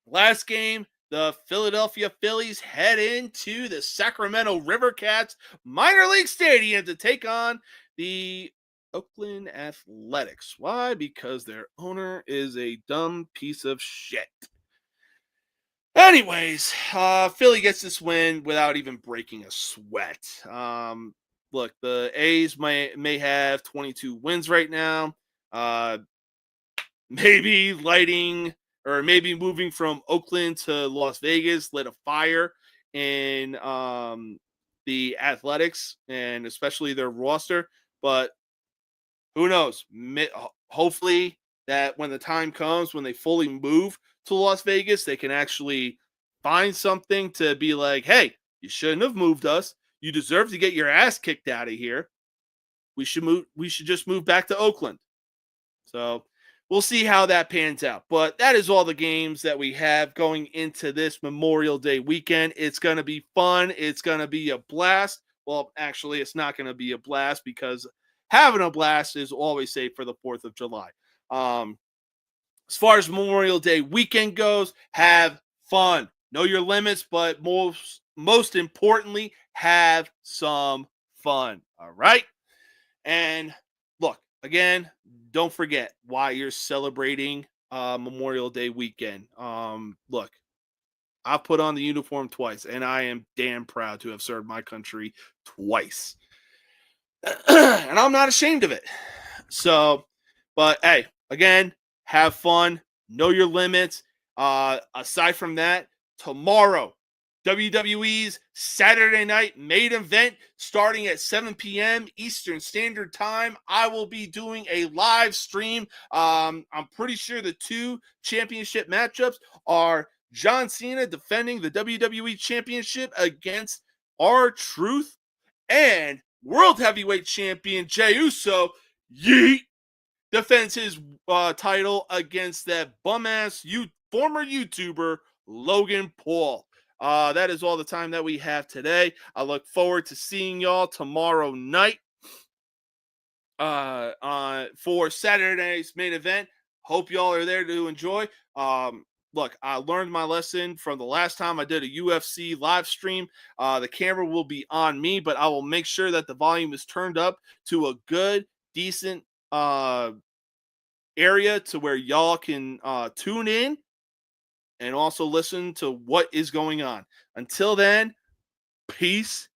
Last game, the Philadelphia Phillies head into the Sacramento River Cats minor league stadium to take on the Oakland Athletics. Why? Because their owner is a dumb piece of shit. Anyways, Philly gets this win without even breaking a sweat. Look, the A's may have 22 wins right now. Maybe moving from Oakland to Las Vegas lit a fire in the Athletics and especially their roster. But who knows? Hopefully that when the time comes, when they fully move to Las Vegas, they can actually find something to be like, hey, you shouldn't have moved us. You deserve to get your ass kicked out of here. We should just move back to Oakland. So we'll see how that pans out. But that is all the games that we have going into this Memorial Day weekend. It's going to be fun. It's going to be a blast. Well, actually, it's not going to be a blast because having a blast is always safe for the 4th of July. As far as Memorial Day weekend goes, have fun. Know your limits, but most importantly, have some fun. All right? And look, again, don't forget why you're celebrating Memorial Day weekend. Look, I've put on the uniform twice, and I am damn proud to have served my country twice. And I'm not ashamed of it. So, but hey, again, have fun. Know your limits. Aside from that, tomorrow, WWE's Saturday night main event starting at 7 p.m. Eastern Standard Time. I will be doing a live stream. I'm pretty sure the 2 championship matchups are John Cena defending the WWE Championship against R-Truth and World Heavyweight Champion Jey Uso, yeet, defends his title against that bum-ass former YouTuber Logan Paul. That is all the time that we have today. I look forward to seeing y'all tomorrow night for Saturday's main event. Hope y'all are there to enjoy. Look, I learned my lesson from the last time I did a UFC live stream. The camera will be on me, but I will make sure that the volume is turned up to a good, decent area to where y'all can tune in and also listen to what is going on. Until then, peace